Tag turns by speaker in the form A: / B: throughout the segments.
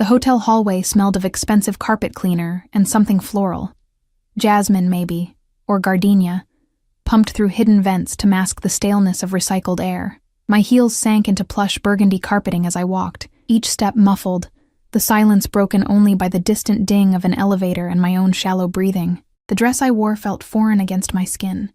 A: The hotel hallway smelled of expensive carpet cleaner and something floral. Jasmine, maybe, or gardenia, pumped through hidden vents to mask the staleness of recycled air. My heels sank into plush burgundy carpeting as I walked, each step muffled, the silence broken only by the distant ding of an elevator and my own shallow breathing. The dress I wore felt foreign against my skin.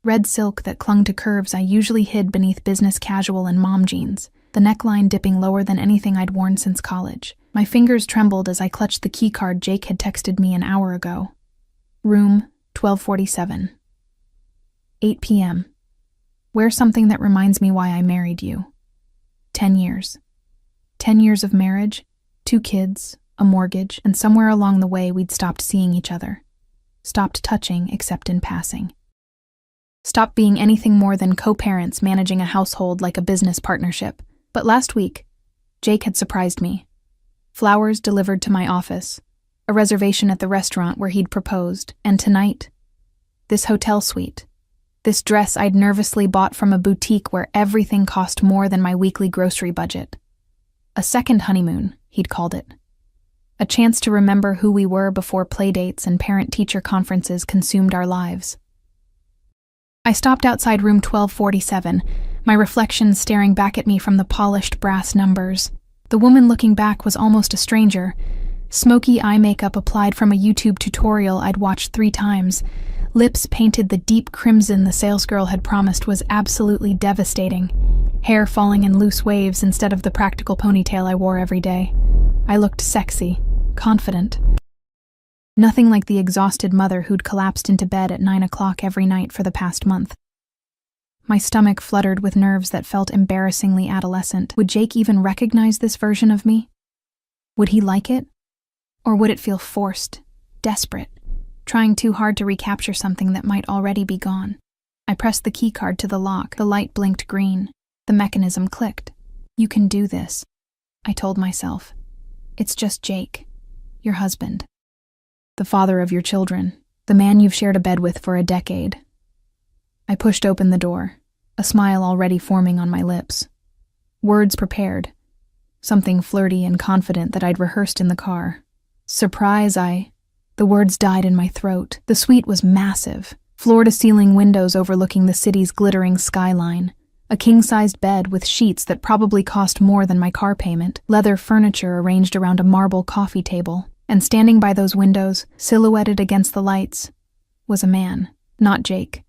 A: Red silk that clung to curves I usually hid beneath business casual and mom jeans, the neckline dipping lower than anything I'd worn since college. My fingers trembled as I clutched the keycard Jake had texted me an hour ago. Room 1247. 8 p.m. Wear something that reminds me why I married you. 10 years. 10 years of marriage, 2 kids, a mortgage, and somewhere along the way we'd stopped seeing each other. Stopped touching except in passing. Stopped being anything more than co-parents managing a household like a business partnership. But last week, Jake had surprised me. Flowers delivered to my office, a reservation at the restaurant where he'd proposed, and tonight, this hotel suite. This dress I'd nervously bought from a boutique where everything cost more than my weekly grocery budget. A second honeymoon, he'd called it. A chance to remember who we were before playdates and parent-teacher conferences consumed our lives. I stopped outside room 1247, my reflection staring back at me from the polished brass numbers. The woman looking back was almost a stranger. Smoky eye makeup applied from a YouTube tutorial I'd watched 3 times. Lips painted the deep crimson the salesgirl had promised was absolutely devastating. Hair falling in loose waves instead of the practical ponytail I wore every day. I looked sexy, confident. Nothing like the exhausted mother who'd collapsed into bed at 9 o'clock every night for the past month. My stomach fluttered with nerves that felt embarrassingly adolescent. Would Jake even recognize this version of me? Would he like it? Or would it feel forced, desperate, trying too hard to recapture something that might already be gone? I pressed the keycard to the lock. The light blinked green. The mechanism clicked. You can do this, I told myself. It's just Jake, your husband. The father of your children, the man you've shared a bed with for a decade. I pushed open the door, a smile already forming on my lips. Words prepared, something flirty and confident that I'd rehearsed in the car. Surprise, The words died in my throat. The suite was massive, floor-to-ceiling windows overlooking the city's glittering skyline. A king-sized bed with sheets that probably cost more than my car payment, leather furniture arranged around a marble coffee table, and standing by those windows, silhouetted against the lights, was a man, not Jake.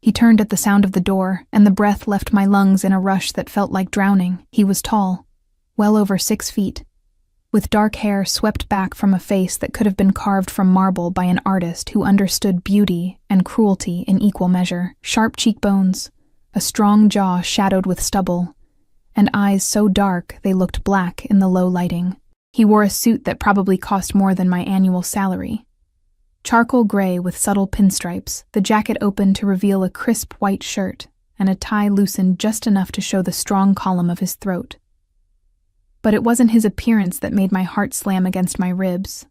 A: He turned at the sound of the door, and the breath left my lungs in a rush that felt like drowning. He was tall, well over 6 feet, with dark hair swept back from a face that could have been carved from marble by an artist who understood beauty and cruelty in equal measure. Sharp cheekbones, a strong jaw shadowed with stubble, and eyes so dark they looked black in the low lighting. He wore a suit that probably cost more than my annual salary. Charcoal gray with subtle pinstripes, the jacket opened to reveal a crisp white shirt, and a tie loosened just enough to show the strong column of his throat. But it wasn't his appearance that made my heart slam against my ribs.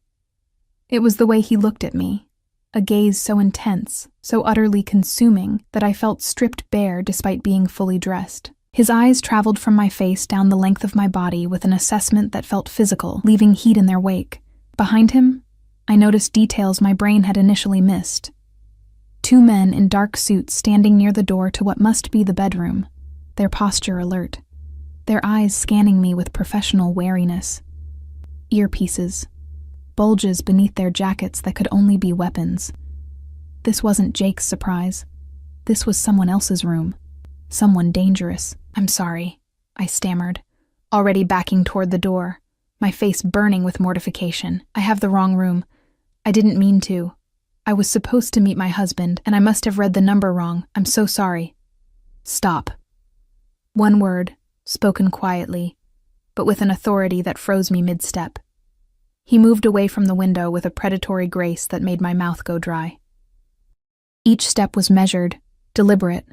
A: It was the way he looked at me, a gaze so intense, so utterly consuming, that I felt stripped bare despite being fully dressed. His eyes traveled from my face down the length of my body with an assessment that felt physical, leaving heat in their wake. Behind him, I noticed details my brain had initially missed. 2 men in dark suits standing near the door to what must be the bedroom, their posture alert, their eyes scanning me with professional wariness. Earpieces, bulges beneath their jackets that could only be weapons. This wasn't Jake's surprise. This was someone else's room. Someone dangerous. I'm sorry, I stammered, already backing toward the door, my face burning with mortification. I have the wrong room. I didn't mean to. I was supposed to meet my husband, and I must have read the number wrong. I'm so sorry. Stop. One word, spoken quietly, but with an authority that froze me mid-step. He moved away from the window with a predatory grace that made my mouth go dry. Each step was measured, deliberate,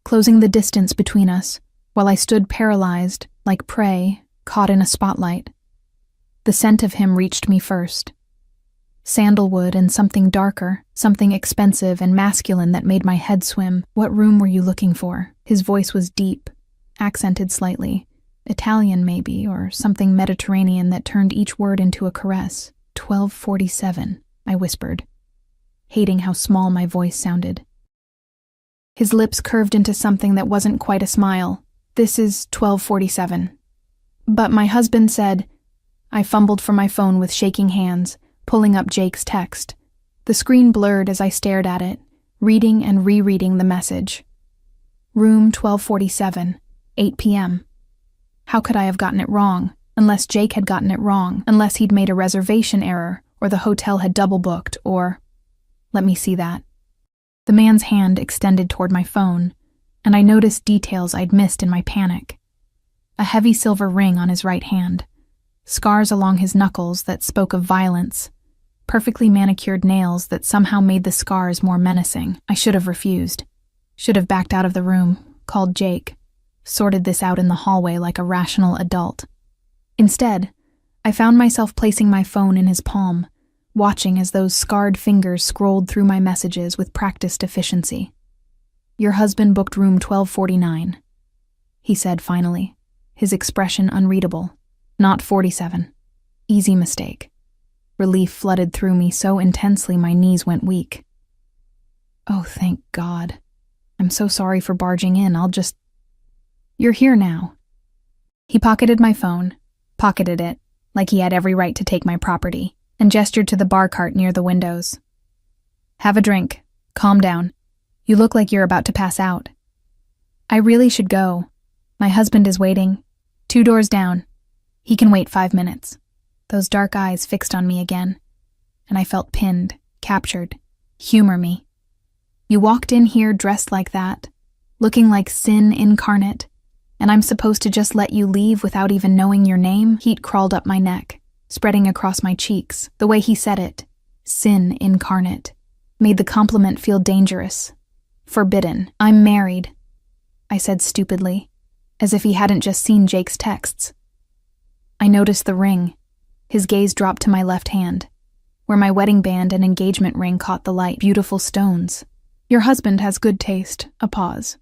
A: closing the distance between us, while I stood paralyzed, like prey, caught in a spotlight. The scent of him reached me first. Sandalwood and something darker, something expensive and masculine that made my head swim. What room were you looking for? His voice was deep, accented slightly, Italian maybe, or something Mediterranean that turned each word into a caress. 1247, I whispered, hating how small my voice sounded. His lips curved into something that wasn't quite a smile. This is 1247. But my husband said, I fumbled for my phone with shaking hands, pulling up Jake's text. The screen blurred as I stared at it, reading and rereading the message. Room 1247, 8 p.m. How could I have gotten it wrong, unless Jake had gotten it wrong, unless he'd made a reservation error, or the hotel had double booked, or... Let me see that. The man's hand extended toward my phone, and I noticed details I'd missed in my panic. A heavy silver ring on his right hand, scars along his knuckles that spoke of violence, perfectly manicured nails that somehow made the scars more menacing. I should have refused. Should have backed out of the room, called Jake, sorted this out in the hallway like a rational adult. Instead, I found myself placing my phone in his palm, watching as those scarred fingers scrolled through my messages with practiced efficiency. Your husband booked room 1249, he said finally, his expression unreadable. Not 47. Easy mistake. Relief flooded through me so intensely my knees went weak. Oh, thank God. I'm so sorry for barging in. You're here now. He pocketed my phone, pocketed it, like he had every right to take my property, and gestured to the bar cart near the windows. Have a drink. Calm down. You look like you're about to pass out. I really should go. My husband is waiting. 2 doors down. He can wait 5 minutes. Those dark eyes fixed on me again, and I felt pinned, captured. Humor me. You walked in here dressed like that, looking like sin incarnate, and I'm supposed to just let you leave without even knowing your name? Heat crawled up my neck, spreading across my cheeks. The way he said it, sin incarnate, made the compliment feel dangerous. Forbidden. I'm married, I said stupidly, as if he hadn't just seen Jake's texts. I noticed the ring. His gaze dropped to my left hand, where my wedding band and engagement ring caught the light. Beautiful stones. Your husband has good taste. A pause.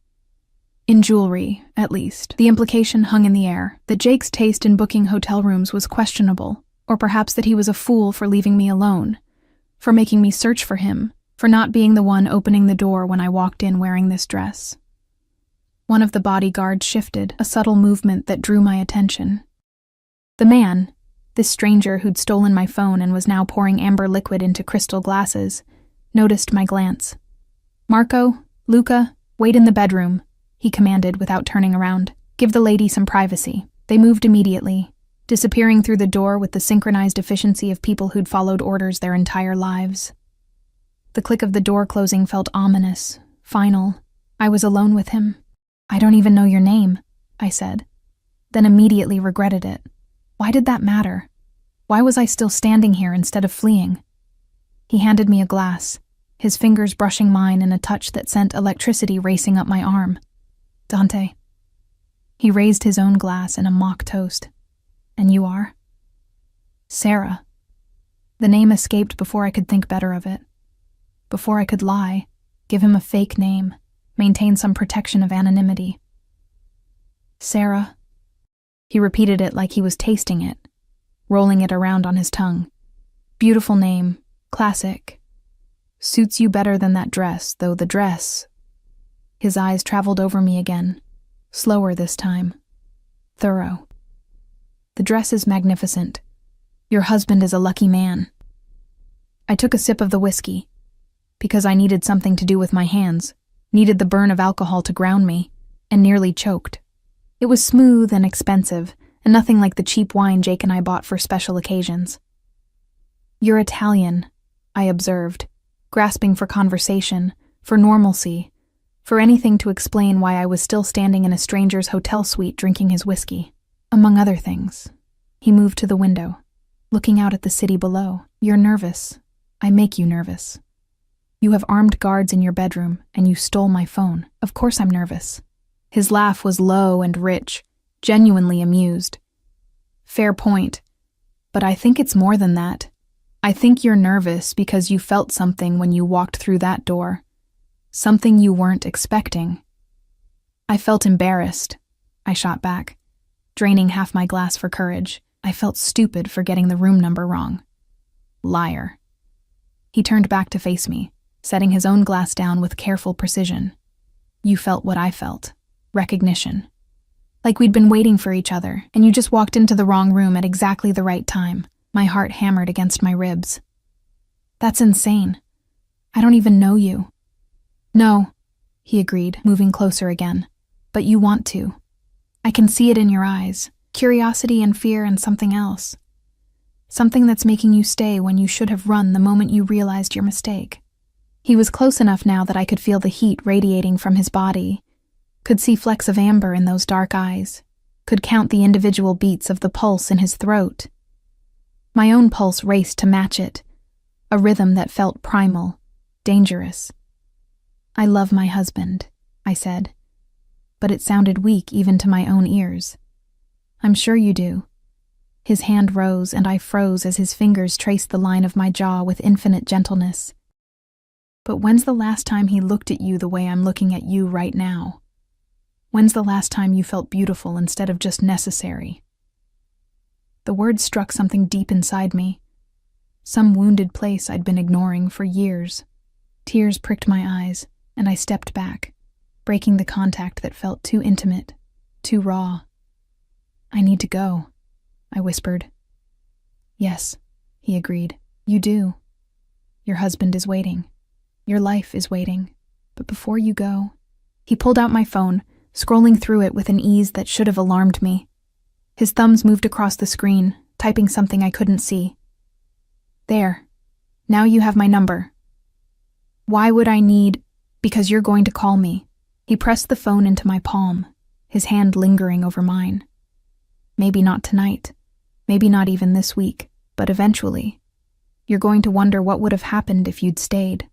A: In jewelry, at least. The implication hung in the air that Jake's taste in booking hotel rooms was questionable, or perhaps that he was a fool for leaving me alone, for making me search for him, for not being the one opening the door when I walked in wearing this dress. One of the bodyguards shifted, a subtle movement that drew my attention. The man, this stranger who'd stolen my phone and was now pouring amber liquid into crystal glasses, noticed my glance. Marco, Luca, wait in the bedroom, he commanded without turning around. Give the lady some privacy. They moved immediately, disappearing through the door with the synchronized efficiency of people who'd followed orders their entire lives. The click of the door closing felt ominous, final. I was alone with him. I don't even know your name, I said, then immediately regretted it. Why did that matter? Why was I still standing here instead of fleeing? He handed me a glass, his fingers brushing mine in a touch that sent electricity racing up my arm. Dante. He raised his own glass in a mock toast. And you are? Sarah. The name escaped before I could think better of it. Before I could lie, give him a fake name, maintain some protection of anonymity. Sarah. He repeated it like he was tasting it, rolling it around on his tongue. Beautiful name, classic. Suits you better than that dress, though the dress... His eyes traveled over me again, slower this time. Thorough. The dress is magnificent. Your husband is a lucky man. I took a sip of the whiskey, because I needed something to do with my hands, needed the burn of alcohol to ground me, and nearly choked. It was smooth and expensive, and nothing like the cheap wine Jake and I bought for special occasions. You're Italian, I observed, grasping for conversation, for normalcy, for anything to explain why I was still standing in a stranger's hotel suite drinking his whiskey. Among other things, he moved to the window, looking out at the city below. You're nervous. I make you nervous. You have armed guards in your bedroom, and you stole my phone. Of course I'm nervous. His laugh was low and rich, genuinely amused. Fair point. But I think it's more than that. I think you're nervous because you felt something when you walked through that door. Something you weren't expecting. I felt embarrassed, I shot back. draining half my glass for courage. I felt stupid for getting the room number wrong. Liar. He turned back to face me, setting his own glass down with careful precision. You felt what I felt. Recognition. Like we'd been waiting for each other, and you just walked into the wrong room at exactly the right time. My heart hammered against my ribs. That's insane. I don't even know you. No, he agreed, moving closer again. But you want to. I can see it in your eyes. Curiosity and fear and something else. Something that's making you stay when you should have run the moment you realized your mistake. He was close enough now that I could feel the heat radiating from his body, could see flecks of amber in those dark eyes, could count the individual beats of the pulse in his throat. My own pulse raced to match it, a rhythm that felt primal, dangerous. I love my husband, I said, but it sounded weak even to my own ears. I'm sure you do. His hand rose and I froze as his fingers traced the line of my jaw with infinite gentleness. But when's the last time he looked at you the way I'm looking at you right now? When's the last time you felt beautiful instead of just necessary? The words struck something deep inside me, some wounded place I'd been ignoring for years. Tears pricked my eyes, and I stepped back, breaking the contact that felt too intimate, too raw. I need to go, I whispered. Yes, he agreed. You do. Your husband is waiting. Your life is waiting. But before you go, he pulled out my phone, scrolling through it with an ease that should have alarmed me. His thumbs moved across the screen, typing something I couldn't see. There. Now you have my number. Why would I need... Because you're going to call me. He pressed the phone into my palm, his hand lingering over mine. Maybe not tonight. Maybe not even this week, but eventually. You're going to wonder what would have happened if you'd stayed.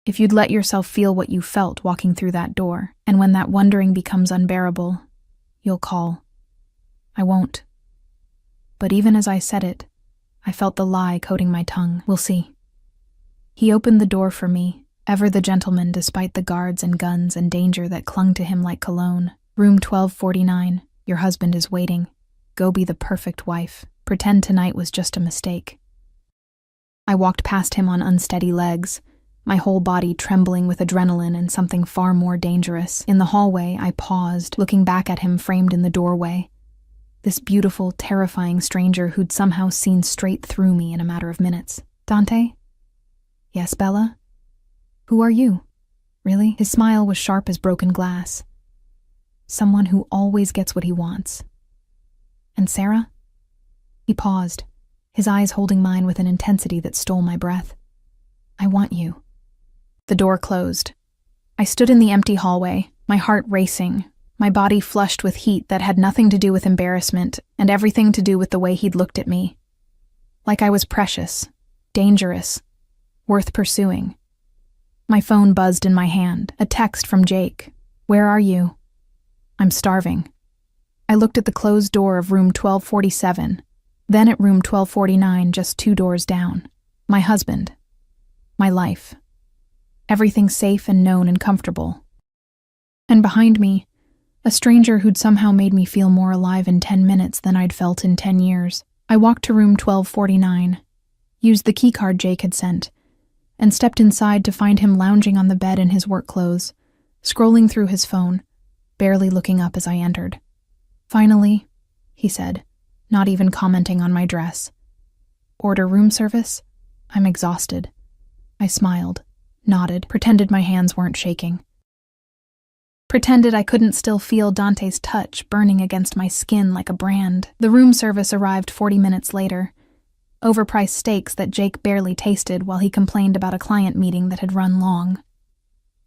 A: If you'd let yourself feel what you felt walking through that door, and when that wondering becomes unbearable, you'll call. I won't. But even as I said it, I felt the lie coating my tongue. We'll see. He opened the door for me, ever the gentleman despite the guards and guns and danger that clung to him like cologne. Room 1249, your husband is waiting. Go be the perfect wife. Pretend tonight was just a mistake. I walked past him on unsteady legs, my whole body trembling with adrenaline and something far more dangerous. In the hallway, I paused, looking back at him framed in the doorway. This beautiful, terrifying stranger who'd somehow seen straight through me in a matter of minutes. Dante? Yes, Bella? Who are you? Really? His smile was sharp as broken glass. Someone who always gets what he wants. And Sarah? He paused, his eyes holding mine with an intensity that stole my breath. I want you. The door closed. I stood in the empty hallway, my heart racing, my body flushed with heat that had nothing to do with embarrassment and everything to do with the way he'd looked at me. Like I was precious, dangerous, worth pursuing. My phone buzzed in my hand, a text from Jake. Where are you? I'm starving. I looked at the closed door of room 1247, then at room 1249 just 2 doors down. My husband. My life. Everything safe and known and comfortable. And behind me, a stranger who'd somehow made me feel more alive in 10 minutes than I'd felt in 10 years. I walked to room 1249, used the keycard Jake had sent, and stepped inside to find him lounging on the bed in his work clothes, scrolling through his phone, barely looking up as I entered. Finally, he said, not even commenting on my dress. Order room service? I'm exhausted. I smiled, nodded, pretended my hands weren't shaking. Pretended I couldn't still feel Dante's touch burning against my skin like a brand. The room service arrived 40 minutes later. Overpriced steaks that Jake barely tasted while he complained about a client meeting that had run long.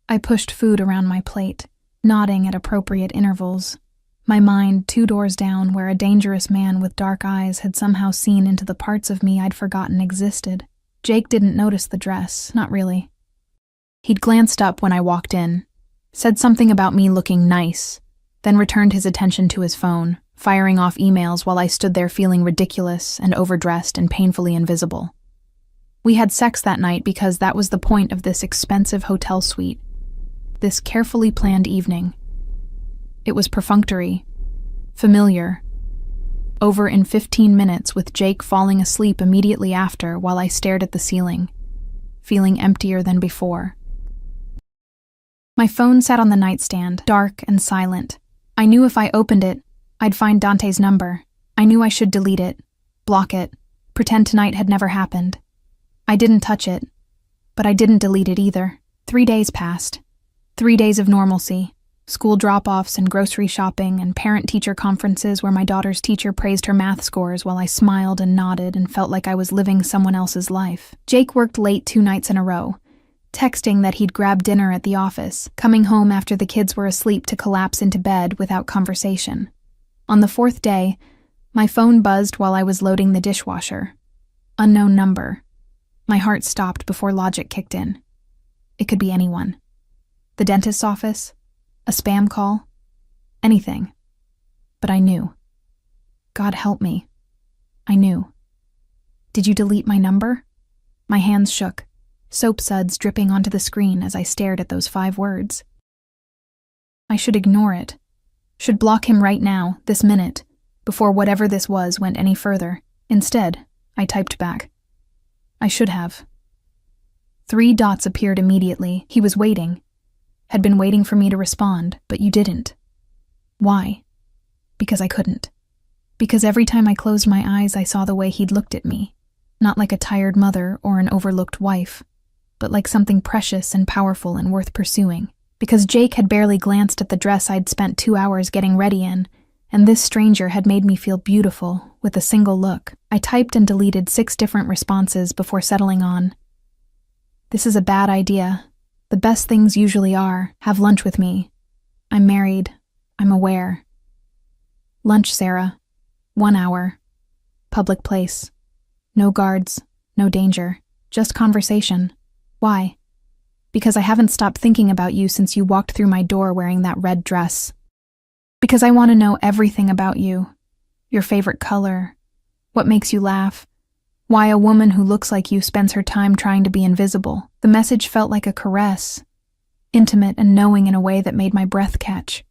A: I pushed food around my plate, nodding at appropriate intervals, my mind 2 doors down where a dangerous man with dark eyes had somehow seen into the parts of me I'd forgotten existed. Jake didn't notice the dress, not really. He'd glanced up when I walked in, said something about me looking nice, then returned his attention to his phone, firing off emails while I stood there feeling ridiculous and overdressed and painfully invisible. We had sex that night because that was the point of this expensive hotel suite, this carefully planned evening. It was perfunctory, familiar, over in 15 minutes with Jake falling asleep immediately after while I stared at the ceiling, feeling emptier than before. My phone sat on the nightstand, dark and silent. I knew if I opened it, I'd find Dante's number. I knew I should delete it, block it, pretend tonight had never happened. I didn't touch it, but I didn't delete it either. 3 days passed. 3 days of normalcy. School drop-offs and grocery shopping and parent-teacher conferences where my daughter's teacher praised her math scores while I smiled and nodded and felt like I was living someone else's life. Jake worked late 2 nights in a row, texting that he'd grab dinner at the office, coming home after the kids were asleep to collapse into bed without conversation. On the 4th day, my phone buzzed while I was loading the dishwasher. Unknown number. My heart stopped before logic kicked in. It could be anyone. The dentist's office? A spam call? Anything. But I knew. God help me. I knew. Did you delete my number? My hands shook, soap suds dripping onto the screen as I stared at those 5 words. I should ignore it. Should block him right now, this minute, before whatever this was went any further. Instead, I typed back. I should have. 3 dots appeared immediately. He was waiting. Had been waiting for me to respond, but you didn't. Why? Because I couldn't. Because every time I closed my eyes, I saw the way he'd looked at me. Not like a tired mother or an overlooked wife, but like something precious and powerful and worth pursuing. Because Jake had barely glanced at the dress I'd spent 2 hours getting ready in, and this stranger had made me feel beautiful with a single look. I typed and deleted 6 different responses before settling on, "This is a bad idea. The best things usually are. Have lunch with me. I'm married. I'm aware. Lunch, Sarah. 1 hour. Public place. No guards. No danger. Just conversation. Why? Because I haven't stopped thinking about you since you walked through my door wearing that red dress. Because I want to know everything about you. Your favorite color. What makes you laugh. Why a woman who looks like you spends her time trying to be invisible." The message felt like a caress, intimate and knowing in a way that made my breath catch.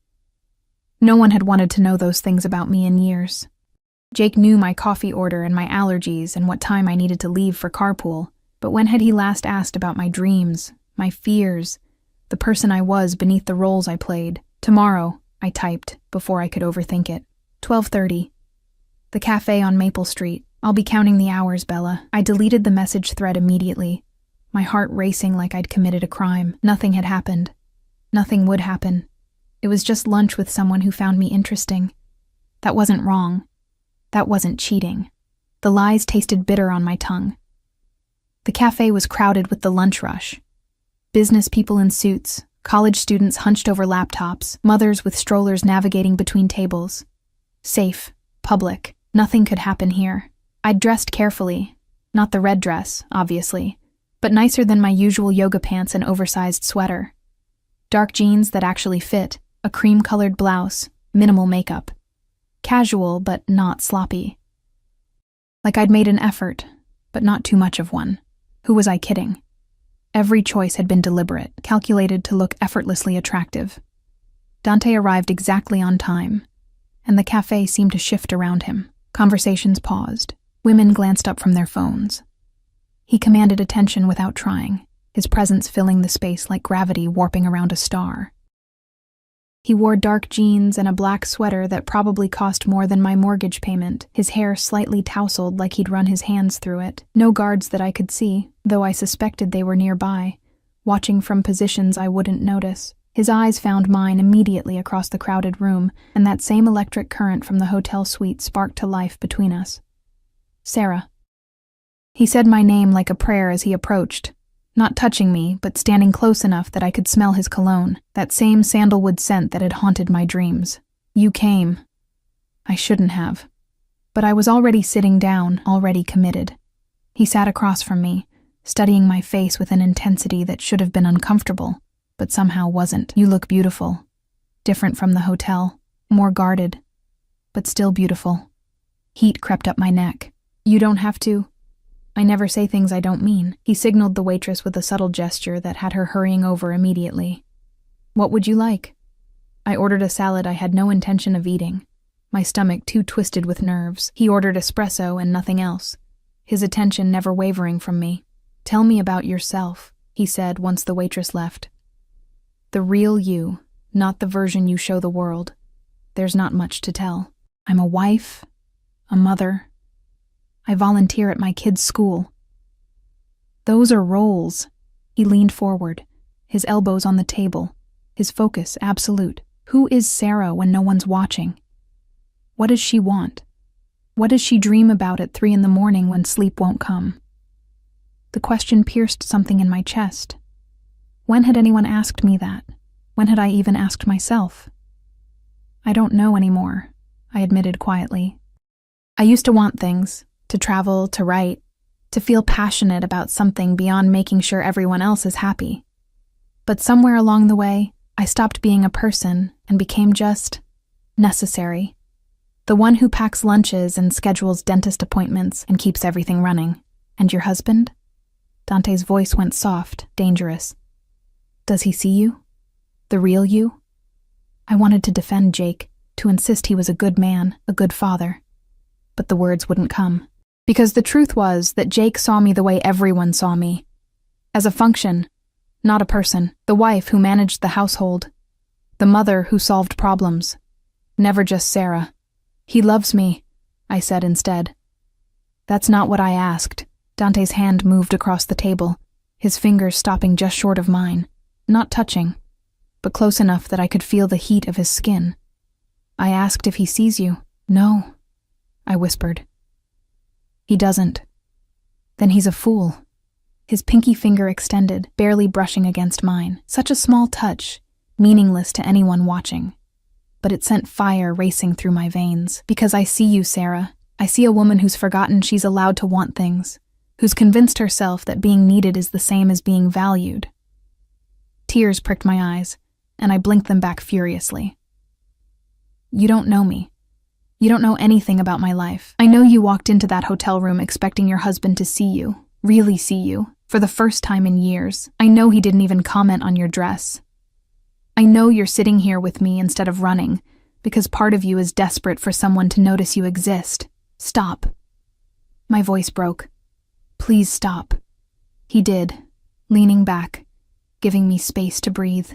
A: No one had wanted to know those things about me in years. Jake knew my coffee order and my allergies and what time I needed to leave for carpool, but when had he last asked about my dreams, my fears, the person I was beneath the roles I played? "Tomorrow," I typed before I could overthink it. 12:30. The cafe on Maple Street. "I'll be counting the hours, Bella." I deleted the message thread immediately, my heart racing like I'd committed a crime. Nothing had happened. Nothing would happen. It was just lunch with someone who found me interesting. That wasn't wrong. That wasn't cheating. The lies tasted bitter on my tongue. The cafe was crowded with the lunch rush. Business people in suits, college students hunched over laptops, mothers with strollers navigating between tables. Safe, public, nothing could happen here. I'd dressed carefully, not the red dress, obviously, but nicer than my usual yoga pants and oversized sweater. Dark jeans that actually fit, a cream-colored blouse, minimal makeup. Casual, but not sloppy. Like I'd made an effort, but not too much of one. Who was I kidding? Every choice had been deliberate, calculated to look effortlessly attractive. Dante arrived exactly on time, and the cafe seemed to shift around him. Conversations paused. Women glanced up from their phones. He commanded attention without trying, his presence filling the space like gravity warping around a star. He wore dark jeans and a black sweater that probably cost more than my mortgage payment, his hair slightly tousled like he'd run his hands through it. No guards that I could see, though I suspected they were nearby, watching from positions I wouldn't notice. His eyes found mine immediately across the crowded room, and that same electric current from the hotel suite sparked to life between us. "Sarah." He said my name like a prayer as he approached, not touching me, but standing close enough that I could smell his cologne, that same sandalwood scent that had haunted my dreams. "You came." I shouldn't have. But I was already sitting down, already committed. He sat across from me, studying my face with an intensity that should have been uncomfortable, but somehow wasn't. "You look beautiful. Different from the hotel, more guarded, but still beautiful." Heat crept up my neck. "You don't have to. I never say things I don't mean." He signaled the waitress with a subtle gesture that had her hurrying over immediately. "What would you like?" I ordered a salad I had no intention of eating. my stomach too twisted with nerves. He ordered espresso and nothing else, his attention never wavering from me. "Tell me about yourself," he said once the waitress left. "The real you, not the version you show the world. There's not much to tell. I'm a wife, a mother. I volunteer at my kids' school." "Those are roles." He leaned forward, his elbows on the table, his focus absolute. "Who is Sarah when no one's watching? What does she want? What does she dream about at 3 a.m. when sleep won't come?" The question pierced something in my chest. When had anyone asked me that? When had I even asked myself? "I don't know anymore," I admitted quietly. "I used to want things, to travel, to write, to feel passionate about something beyond making sure everyone else is happy. But somewhere along the way, I stopped being a person and became just necessary. The one who packs lunches and schedules dentist appointments and keeps everything running. And your husband?" Dante's voice went soft, dangerous. "Does he see you? The real you?" I wanted to defend Jake, to insist he was a good man, a good father. But the words wouldn't come. Because the truth was that Jake saw me the way everyone saw me. As a function, not a person. The wife who managed the household. The mother who solved problems. Never just Sarah. "He loves me," I said instead. "That's not what I asked." Dante's hand moved across the table, his fingers stopping just short of mine. Not touching, but close enough that I could feel the heat of his skin. "I asked if he sees you." "No," I whispered. "He doesn't." "Then he's a fool." His pinky finger extended, barely brushing against mine. Such a small touch, meaningless to anyone watching. But it sent fire racing through my veins. "Because I see you, Sarah. I see a woman who's forgotten she's allowed to want things, who's convinced herself that being needed is the same as being valued." Tears pricked my eyes, and I blinked them back furiously. "You don't know me. You don't know anything about my life. I know you walked into that hotel room expecting your husband to see you, really see you, for the first time in years. I know he didn't even comment on your dress. I know you're sitting here with me instead of running, because part of you is desperate for someone to notice you exist. Stop." My voice broke. "Please stop." He did, leaning back, giving me space to breathe.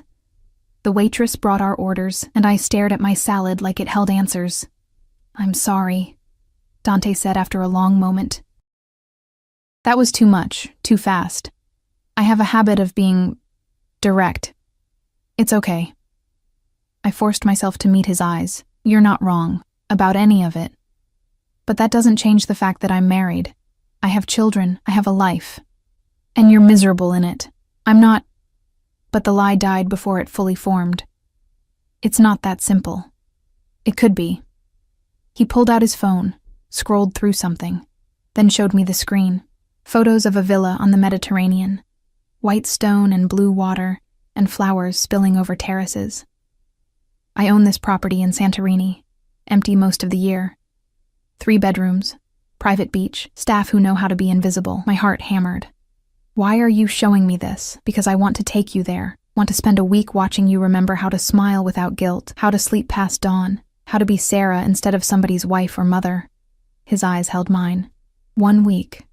A: The waitress brought our orders, and I stared at my salad like it held answers. "I'm sorry," Dante said after a long moment. That was too much, too fast. I have a habit of being direct. "It's okay." I forced myself to meet his eyes. "You're not wrong about any of it. But that doesn't change the fact that I'm married. I have children, I have a life. And you're miserable in it. I'm not..." But the lie died before it fully formed. "It's not that simple. It could be." He pulled out his phone, scrolled through something, then showed me the screen. Photos of a villa on the Mediterranean. White stone and blue water, and flowers spilling over terraces. "I own this property in Santorini, empty most of the year. 3 bedrooms, private beach, staff who know how to be invisible." My heart hammered. "Why are you showing me this?" "Because I want to take you there. Want to spend a week watching you remember how to smile without guilt, how to sleep past dawn, how to be Sarah instead of somebody's wife or mother." His eyes held mine. 1 week.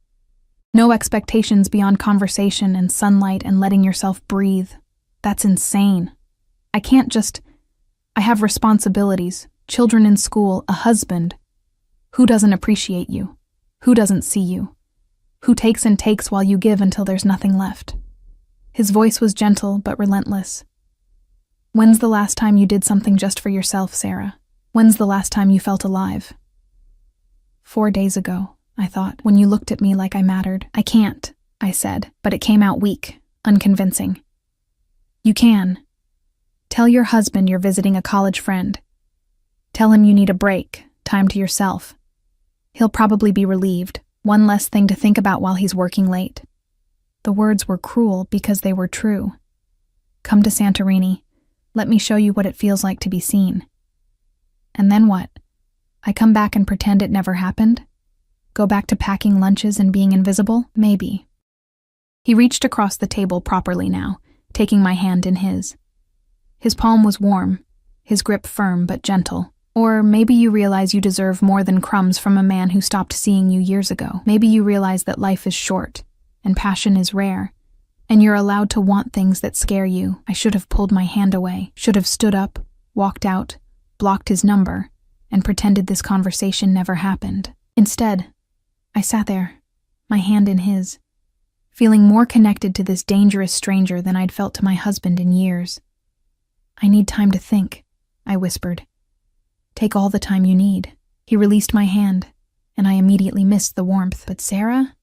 A: No expectations beyond conversation and sunlight and letting yourself breathe. That's insane. I can't just... I have responsibilities, children in school, a husband. Who doesn't appreciate you? Who doesn't see you? Who takes and takes while you give until there's nothing left? His voice was gentle but relentless. "When's the last time you did something just for yourself, Sarah? When's the last time you felt alive?" 4 days ago, I thought, when you looked at me like I mattered. "I can't," I said, but it came out weak, unconvincing. "You can. Tell your husband you're visiting a college friend. Tell him you need a break, time to yourself. He'll probably be relieved, one less thing to think about while he's working late." The words were cruel because they were true. "Come to Santorini. Let me show you what it feels like to be seen." And then what? I come back and pretend it never happened? Go back to packing lunches and being invisible? Maybe. He reached across the table properly now, taking my hand in his. His palm was warm, his grip firm but gentle. Or maybe you realize you deserve more than crumbs from a man who stopped seeing you years ago. Maybe you realize that life is short, and passion is rare, and you're allowed to want things that scare you. I should have pulled my hand away, should have stood up, walked out, blocked his number, and pretended this conversation never happened. Instead, I sat there, my hand in his, feeling more connected to this dangerous stranger than I'd felt to my husband in years. "I need time to think," I whispered. "Take all the time you need." He released my hand, and I immediately missed the warmth. "But Sarah,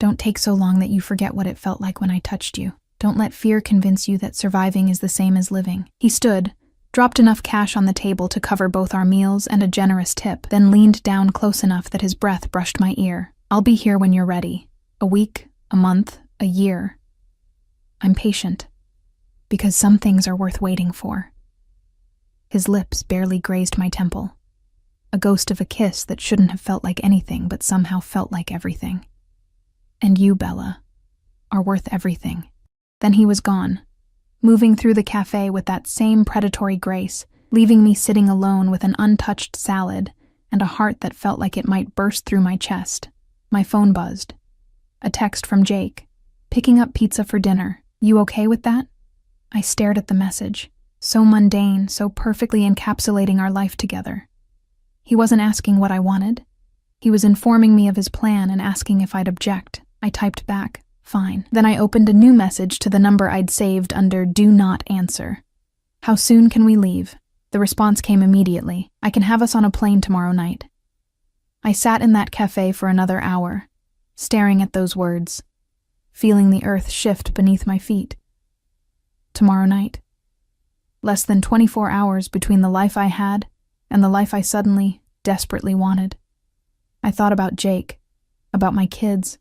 A: don't take so long that you forget what it felt like when I touched you. Don't let fear convince you that surviving is the same as living." He stood, dropped enough cash on the table to cover both our meals and a generous tip, then leaned down close enough that his breath brushed my ear. "I'll be here when you're ready. A week, a month, a year. I'm patient, because some things are worth waiting for." His lips barely grazed my temple, a ghost of a kiss that shouldn't have felt like anything but somehow felt like everything. "And you, Bella, are worth everything." Then he was gone, moving through the cafe with that same predatory grace, leaving me sitting alone with an untouched salad and a heart that felt like it might burst through my chest. My phone buzzed. A text from Jake, picking up pizza for dinner. "You okay with that?" I stared at the message, so mundane, so perfectly encapsulating our life together. He wasn't asking what I wanted. He was informing me of his plan and asking if I'd object. I typed back, "Fine." Then I opened a new message to the number I'd saved under "Do Not Answer." "How soon can we leave?" The response came immediately. "I can have us on a plane tomorrow night." I sat in that cafe for another hour, staring at those words, feeling the earth shift beneath my feet. Tomorrow night. Less than 24 hours between the life I had and the life I suddenly, desperately wanted. I thought about Jake, about my kids,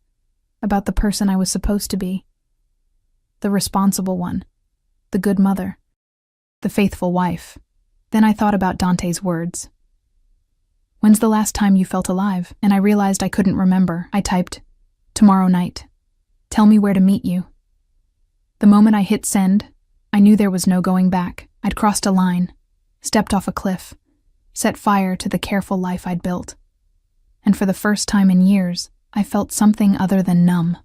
A: about the person I was supposed to be. The responsible one, the good mother, the faithful wife. Then I thought about Dante's words. "When's the last time you felt alive?" And I realized I couldn't remember. I typed, "Tomorrow night. Tell me where to meet you." The moment I hit send, I knew there was no going back. I'd crossed a line, stepped off a cliff, set fire to the careful life I'd built. And for the first time in years, I felt something other than numb.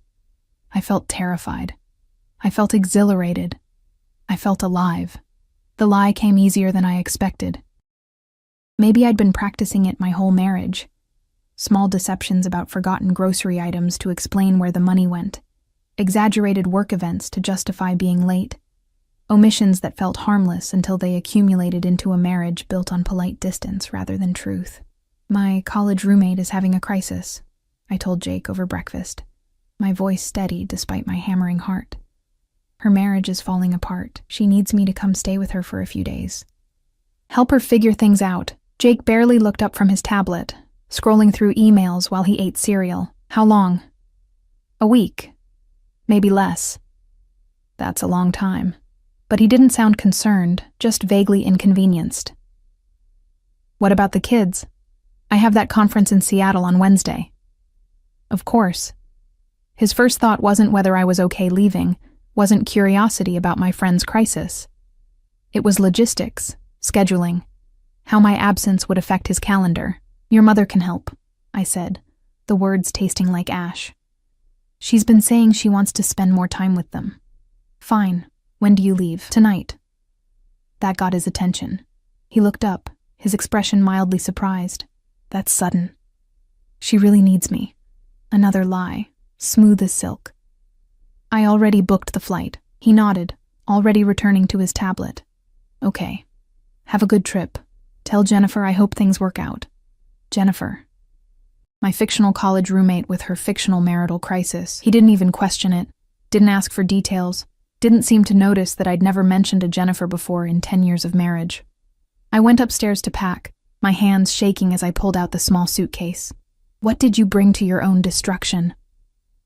A: I felt terrified. I felt exhilarated. I felt alive. The lie came easier than I expected. Maybe I'd been practicing it my whole marriage. Small deceptions about forgotten grocery items to explain where the money went. Exaggerated work events to justify being late. Omissions that felt harmless until they accumulated into a marriage built on polite distance rather than truth. "My college roommate is having a crisis," I told Jake over breakfast, my voice steady despite my hammering heart. "Her marriage is falling apart. She needs me to come stay with her for a few days." "Help her figure things out." Jake barely looked up from his tablet, scrolling through emails while he ate cereal. "How long?" "A week. Maybe less." "That's a long time." But he didn't sound concerned, just vaguely inconvenienced. "What about the kids? I have that conference in Seattle on Wednesday." "Of course." His first thought wasn't whether I was okay leaving, wasn't curiosity about my friend's crisis. It was logistics, scheduling, how my absence would affect his calendar. "Your mother can help," I said, the words tasting like ash. "She's been saying she wants to spend more time with them." "Fine. When do you leave?" "Tonight." That got his attention. He looked up, his expression mildly surprised. "That's sudden." "She really needs me." Another lie, smooth as silk. "I already booked the flight." He nodded, already returning to his tablet. "Okay. Have a good trip. Tell Jennifer I hope things work out." Jennifer. My fictional college roommate with her fictional marital crisis. He didn't even question it, didn't ask for details, didn't seem to notice that I'd never mentioned a Jennifer before in 10 years of marriage. I went upstairs to pack, my hands shaking as I pulled out the small suitcase. What did you bring to your own destruction?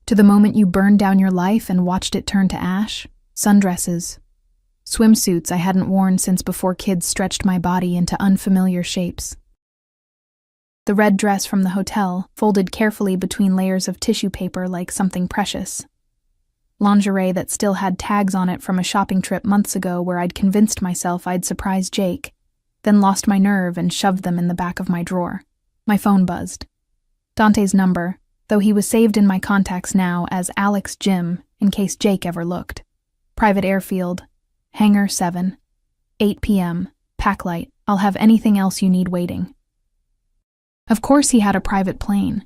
A: To the moment you burned down your life and watched it turn to ash? Sundresses. Swimsuits I hadn't worn since before kids stretched my body into unfamiliar shapes. The red dress from the hotel, folded carefully between layers of tissue paper like something precious. Lingerie that still had tags on it from a shopping trip months ago where I'd convinced myself I'd surprise Jake. then lost my nerve and shoved them in the back of my drawer. My phone buzzed. Dante's number, though he was saved in my contacts now as Alex Jim in case Jake ever looked. Private airfield, Hangar 7, 8 p.m., Packlight. I'll have anything else you need waiting. Of course he had a private plane.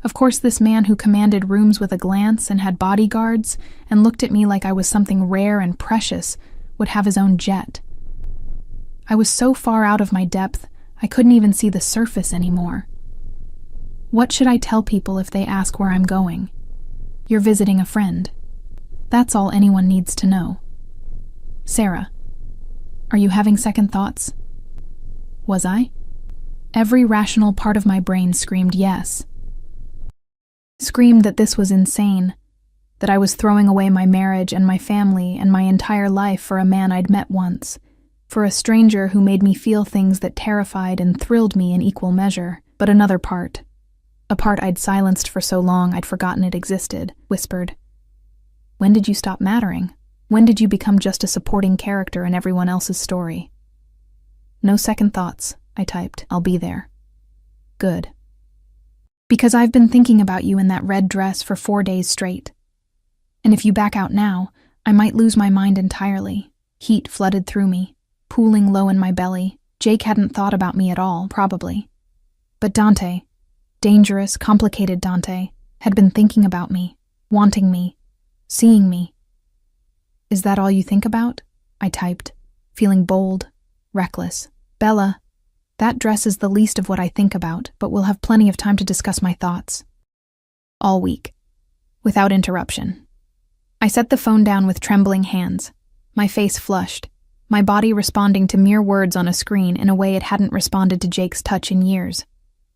A: Of course this man who commanded rooms with a glance and had bodyguards and looked at me like I was something rare and precious would have his own jet. I was so far out of my depth, I couldn't even see the surface anymore. What should I tell people if they ask where I'm going? You're visiting a friend. That's all anyone needs to know. Sarah, are you having second thoughts? Was I? Every rational part of my brain screamed yes. Screamed that this was insane, that I was throwing away my marriage and my family and my entire life for a man I'd met once, for a stranger who made me feel things that terrified and thrilled me in equal measure. But another part, a part I'd silenced for so long I'd forgotten it existed, whispered, "When did you stop mattering? When did you become just a supporting character in everyone else's story?" "No second thoughts," I typed. "I'll be there." "Good. Because I've been thinking about you in that red dress for 4 days straight. And if you back out now, I might lose my mind entirely." Heat flooded through me, pooling low in my belly. Jake hadn't thought about me at all, probably. But Dante, dangerous, complicated Dante, had been thinking about me, wanting me, seeing me. "Is that all you think about?" I typed, feeling bold, reckless. "Bella, that dress is the least of what I think about, but we'll have plenty of time to discuss my thoughts." All week, without interruption. I set the phone down with trembling hands, my face flushed, my body responding to mere words on a screen in a way it hadn't responded to Jake's touch in years.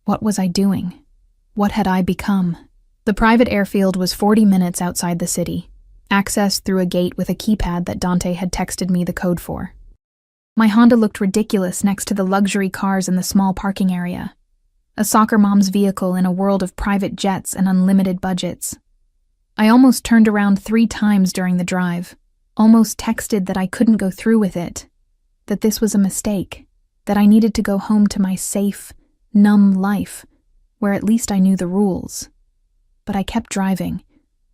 A: What was I doing? What had I become? The private airfield was 40 minutes outside the city, accessed through a gate with a keypad that Dante had texted me the code for. My Honda looked ridiculous next to the luxury cars in the small parking area. A soccer mom's vehicle in a world of private jets and unlimited budgets. I almost turned around 3 times during the drive, almost texted that I couldn't go through with it, that this was a mistake, that I needed to go home to my safe, numb life, where at least I knew the rules. But I kept driving,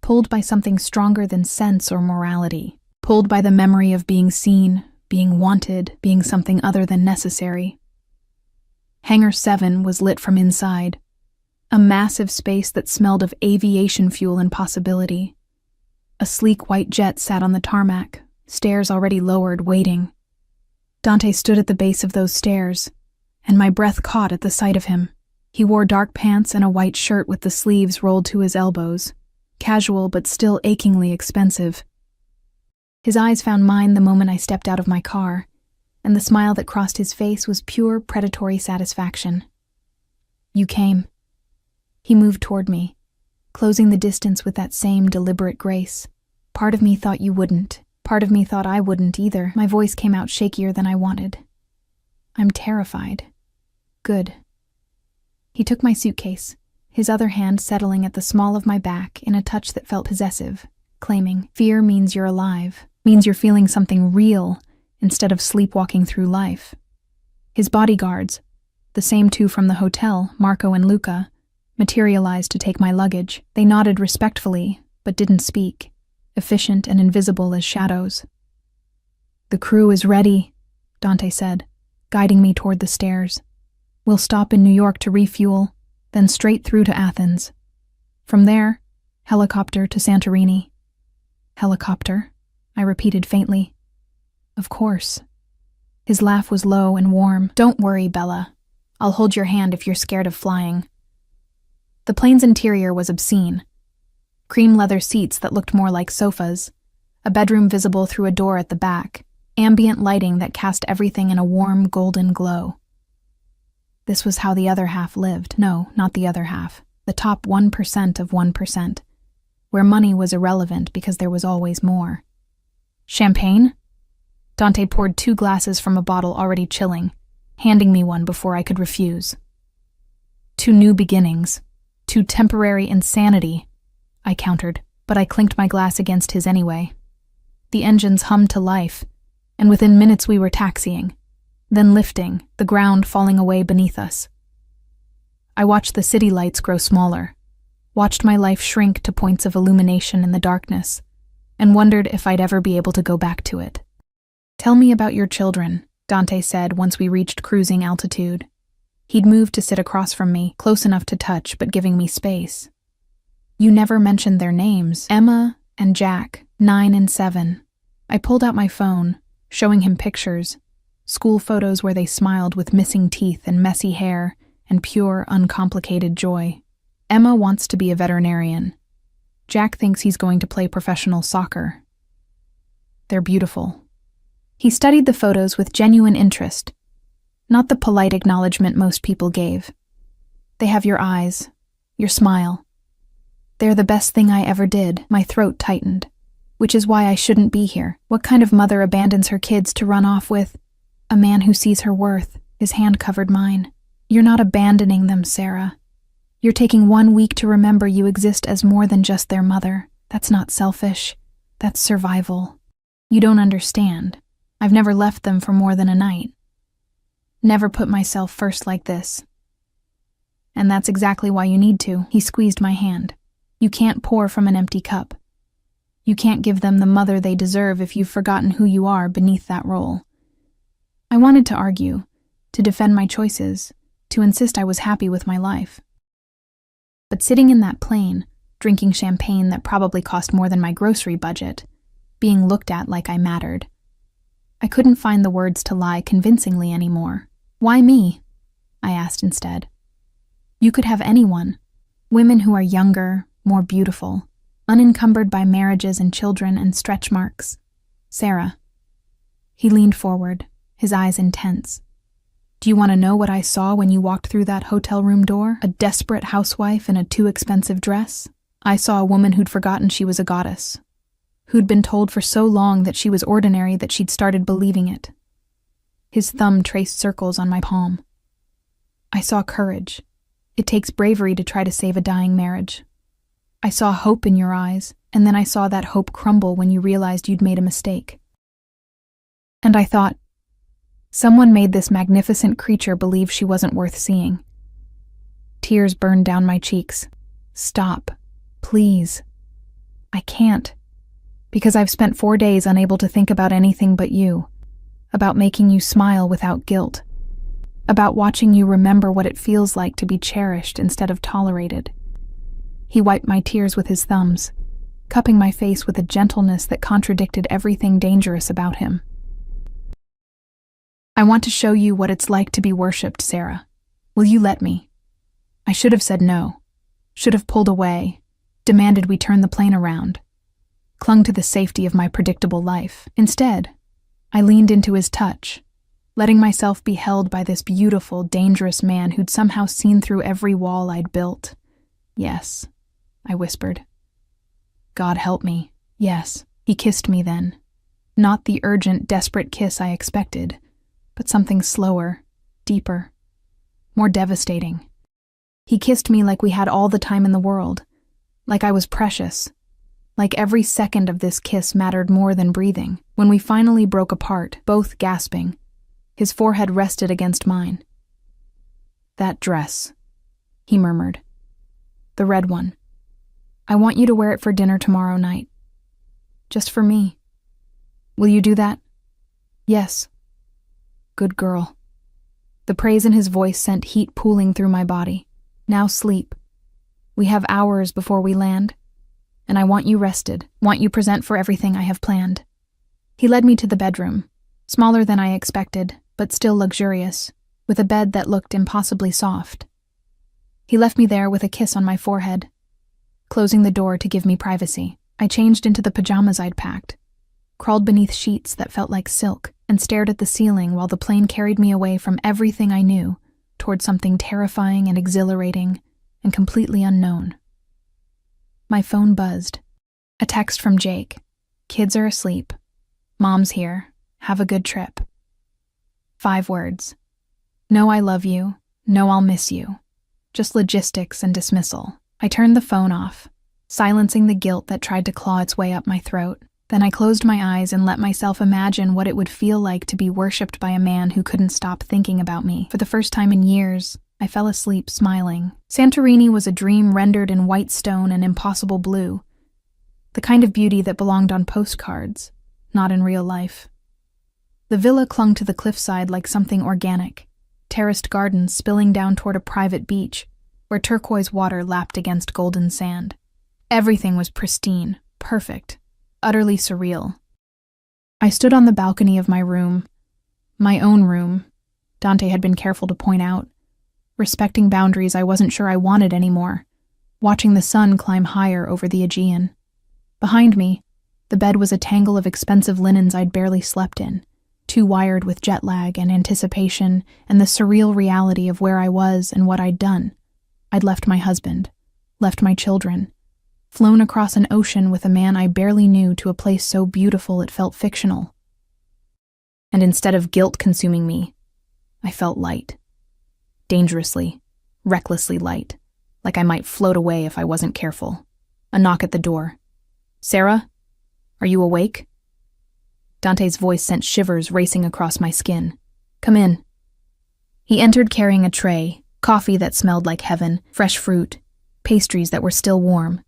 A: pulled by something stronger than sense or morality, pulled by the memory of being seen, being wanted, being something other than necessary. Hangar 7 was lit from inside, a massive space that smelled of aviation fuel and possibility. A sleek white jet sat on the tarmac, stairs already lowered, waiting. Dante stood at the base of those stairs, and my breath caught at the sight of him. He wore dark pants and a white shirt with the sleeves rolled to his elbows, casual but still achingly expensive. His eyes found mine the moment I stepped out of my car, and the smile that crossed his face was pure predatory satisfaction. "You came." He moved toward me, closing the distance with that same deliberate grace. "Part of me thought you wouldn't. Part of me thought I wouldn't either." My voice came out shakier than I wanted. "I'm terrified." "Good." He took my suitcase, his other hand settling at the small of my back in a touch that felt possessive, claiming, "Fear means you're alive, means you're feeling something real instead of sleepwalking through life." His bodyguards, the same 2 from the hotel, Marco and Luca, materialized to take my luggage. They nodded respectfully, but didn't speak, efficient and invisible as shadows. "The crew is ready," Dante said, guiding me toward the stairs. "We'll stop in New York to refuel, then straight through to Athens. From there, helicopter to Santorini." "Helicopter?" I repeated faintly. "Of course." His laugh was low and warm. "Don't worry, Bella. I'll hold your hand if you're scared of flying." The plane's interior was obscene. Cream leather seats that looked more like sofas, a bedroom visible through a door at the back, ambient lighting that cast everything in a warm, golden glow. This was how the other half lived. No, not the other half. The top 1% of 1%, where money was irrelevant because there was always more. "Champagne?" Dante poured 2 glasses from a bottle already chilling, handing me one before I could refuse. "To new beginnings. To temporary insanity," I countered, but I clinked my glass against his anyway. The engines hummed to life, and within minutes we were taxiing, then lifting, the ground falling away beneath us. I watched the city lights grow smaller, watched my life shrink to points of illumination in the darkness, and wondered if I'd ever be able to go back to it. "Tell me about your children," Dante said once we reached cruising altitude. He'd moved to sit across from me, close enough to touch but giving me space. "You never mentioned their names, Emma and Jack, 9 and 7. I pulled out my phone, showing him pictures, school photos where they smiled with missing teeth and messy hair and pure, uncomplicated joy. Emma wants to be a veterinarian. Jack thinks he's going to play professional soccer. They're beautiful." He studied the photos with genuine interest, not the polite acknowledgement most people gave. "They have your eyes, your smile. They're the best thing I ever did." My throat tightened. "Which is why I shouldn't be here. What kind of mother abandons her kids to run off with a man who sees her worth?" His hand covered mine. "You're not abandoning them, Sarah. You're taking 1 week to remember you exist as more than just their mother. That's not selfish. That's survival. You don't understand. I've never left them for more than a night. Never put myself first like this. And that's exactly why you need to." He squeezed my hand. "You can't pour from an empty cup. You can't give them the mother they deserve if you've forgotten who you are beneath that role." I wanted to argue, to defend my choices, to insist I was happy with my life. But sitting in that plane, drinking champagne that probably cost more than my grocery budget, being looked at like I mattered, I couldn't find the words to lie convincingly anymore. "Why me?" I asked instead. "You could have anyone. Women who are younger, more beautiful, unencumbered by marriages and children and stretch marks. Sarah." He leaned forward, his eyes intense. "Do you want to know what I saw when you walked through that hotel room door? A desperate housewife in a too expensive dress? I saw a woman who'd forgotten she was a goddess, who'd been told for so long that she was ordinary that she'd started believing it." His thumb traced circles on my palm. "I saw courage. It takes bravery to try to save a dying marriage. I saw hope in your eyes, and then I saw that hope crumble when you realized you'd made a mistake. And I thought, someone made this magnificent creature believe she wasn't worth seeing." Tears burned down my cheeks. "Stop. Please. I can't. Because I've spent 4 days unable to think about anything but you. About making you smile without guilt. About watching you remember what it feels like to be cherished instead of tolerated." He wiped my tears with his thumbs, cupping my face with a gentleness that contradicted everything dangerous about him. "I want to show you what it's like to be worshipped, Sarah. Will you let me?" I should have said no, should have pulled away, demanded we turn the plane around, clung to the safety of my predictable life. Instead, I leaned into his touch, letting myself be held by this beautiful, dangerous man who'd somehow seen through every wall I'd built. "Yes," I whispered. "God help me. Yes." He kissed me then. Not the urgent, desperate kiss I expected, but something slower, deeper, more devastating. He kissed me like we had all the time in the world, like I was precious, like every second of this kiss mattered more than breathing. When we finally broke apart, both gasping, his forehead rested against mine. "That dress," he murmured. "The red one. I want you to wear it for dinner tomorrow night. Just for me. Will you do that?" "Yes." "Good girl." The praise in his voice sent heat pooling through my body. "Now sleep. We have hours before we land, and I want you rested, want you present for everything I have planned." He led me to the bedroom, smaller than I expected, but still luxurious, with a bed that looked impossibly soft. He left me there with a kiss on my forehead, closing the door to give me privacy. I changed into the pajamas I'd packed, crawled beneath sheets that felt like silk, and stared at the ceiling while the plane carried me away from everything I knew toward something terrifying and exhilarating and completely unknown. My phone buzzed. A text from Jake. "Kids are asleep. Mom's here. Have a good trip." 5 words. No I love you, no I'll miss you. Just logistics and dismissal. I turned the phone off, silencing the guilt that tried to claw its way up my throat. Then I closed my eyes and let myself imagine what it would feel like to be worshipped by a man who couldn't stop thinking about me. For the first time in years, I fell asleep smiling. Santorini was a dream rendered in white stone and impossible blue, the kind of beauty that belonged on postcards, not in real life. The villa clung to the cliffside like something organic, terraced gardens spilling down toward a private beach, where turquoise water lapped against golden sand. Everything was pristine, perfect, utterly surreal. I stood on the balcony of my room, my own room, Dante had been careful to point out, respecting boundaries I wasn't sure I wanted anymore, watching the sun climb higher over the Aegean. Behind me, the bed was a tangle of expensive linens I'd barely slept in, too wired with jet lag and anticipation and the surreal reality of where I was and what I'd done. I'd left my husband, left my children, flown across an ocean with a man I barely knew to a place so beautiful it felt fictional. And instead of guilt consuming me, I felt light. Dangerously, recklessly light, like I might float away if I wasn't careful. A knock at the door. "Sarah? Are you awake?" Dante's voice sent shivers racing across my skin. "Come in." He entered carrying a tray, coffee that smelled like heaven, fresh fruit, pastries that were still warm.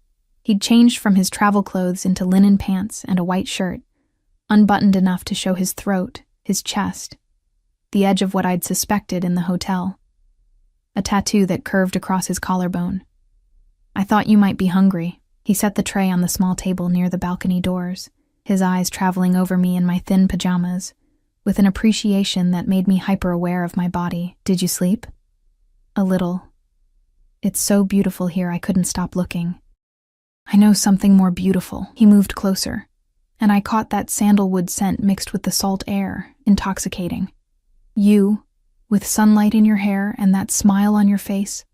A: He'd changed from his travel clothes into linen pants and a white shirt, unbuttoned enough to show his throat, his chest, the edge of what I'd suspected in the hotel. A tattoo that curved across his collarbone. "I thought you might be hungry." He set the tray on the small table near the balcony doors, his eyes traveling over me in my thin pajamas, with an appreciation that made me hyper-aware of my body. "Did you sleep?" "A little. It's so beautiful here I couldn't stop looking." "I know something more beautiful." He moved closer, and I caught that sandalwood scent mixed with the salt air, intoxicating. "You, with sunlight in your hair and that smile on your face.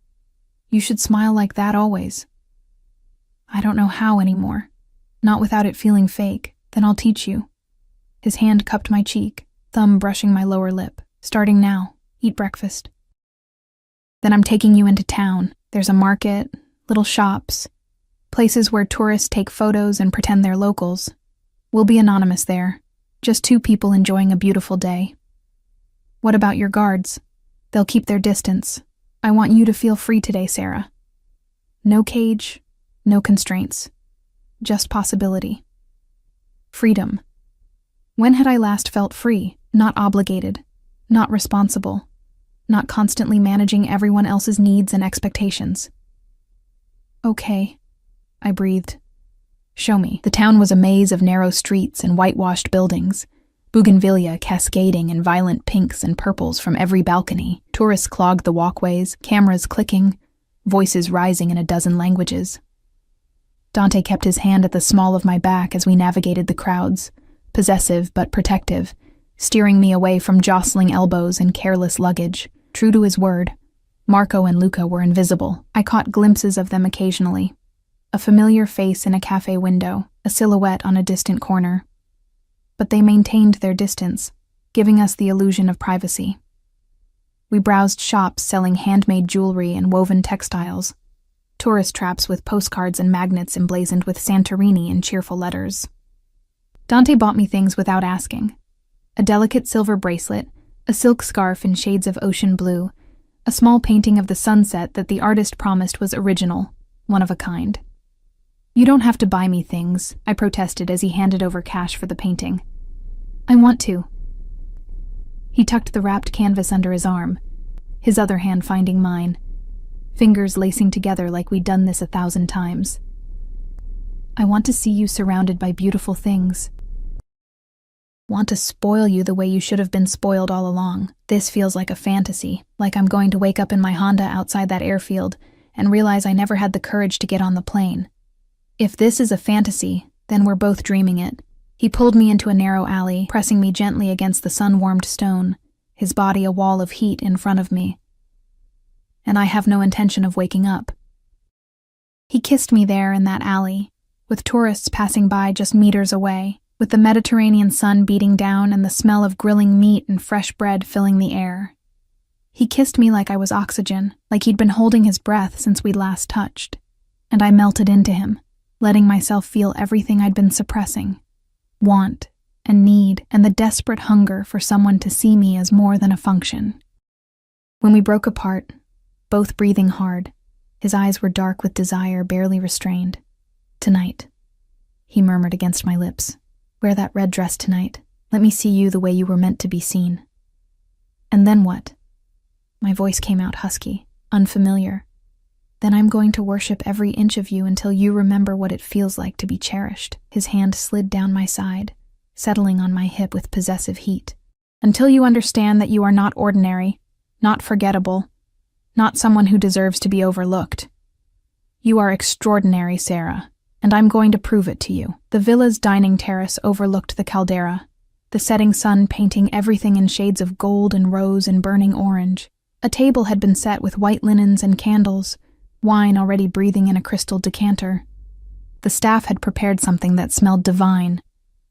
A: You should smile like that always." "I don't know how anymore. Not without it feeling fake. Then I'll teach you." His hand cupped my cheek, thumb brushing my lower lip. "Starting now. Eat breakfast. Then I'm taking you into town. There's a market, little shops, places where tourists take photos and pretend they're locals. We'll be anonymous there. Just two people enjoying a beautiful day. What about your guards? They'll keep their distance. I want you to feel free today, Sarah. No cage, no constraints. Just possibility. Freedom. When had I last felt free, not obligated, not responsible, not constantly managing everyone else's needs and expectations? "Okay," I breathed. "Show me." The town was a maze of narrow streets and whitewashed buildings, bougainvillea cascading in violent pinks and purples from every balcony. Tourists clogged the walkways, cameras clicking, voices rising in a dozen languages. Dante kept his hand at the small of my back as we navigated the crowds, possessive but protective, steering me away from jostling elbows and careless luggage. True to his word, Marco and Luca were invisible. I caught glimpses of them occasionally. A familiar face in a cafe window, a silhouette on a distant corner. But they maintained their distance, giving us the illusion of privacy. We browsed shops selling handmade jewelry and woven textiles, tourist traps with postcards and magnets emblazoned with Santorini in cheerful letters. Dante bought me things without asking. A delicate silver bracelet, a silk scarf in shades of ocean blue, a small painting of the sunset that the artist promised was original, one of a kind. "You don't have to buy me things," I protested as he handed over cash for the painting. "I want to." He tucked the wrapped canvas under his arm, his other hand finding mine, fingers lacing together like we'd done this 1,000 times. "I want to see you surrounded by beautiful things. Want to spoil you the way you should have been spoiled all along. This feels like a fantasy, like I'm going to wake up in my Honda outside that airfield and realize I never had the courage to get on the plane. If this is a fantasy, then we're both dreaming it." He pulled me into a narrow alley, pressing me gently against the sun-warmed stone, his body a wall of heat in front of me. And I have no intention of waking up. He kissed me there in that alley, with tourists passing by just meters away, with the Mediterranean sun beating down and the smell of grilling meat and fresh bread filling the air. He kissed me like I was oxygen, like he'd been holding his breath since we'd last touched. And I melted into him, letting myself feel everything I'd been suppressing. want and need, and the desperate hunger for someone to see me as more than a function. When we broke apart, both breathing hard, his eyes were dark with desire, barely restrained. "Tonight," he murmured against my lips. "Wear that red dress tonight. Let me see you the way you were meant to be seen." "And then what?" My voice came out husky, unfamiliar. "Then I'm going to worship every inch of you until you remember what it feels like to be cherished." His hand slid down my side, settling on my hip with possessive heat. "Until you understand that you are not ordinary, not forgettable, not someone who deserves to be overlooked. You are extraordinary, Sarah, and I'm going to prove it to you." The villa's dining terrace overlooked the caldera, the setting sun painting everything in shades of gold and rose and burning orange. A table had been set with white linens and candles, wine already breathing in a crystal decanter. The staff had prepared something that smelled divine,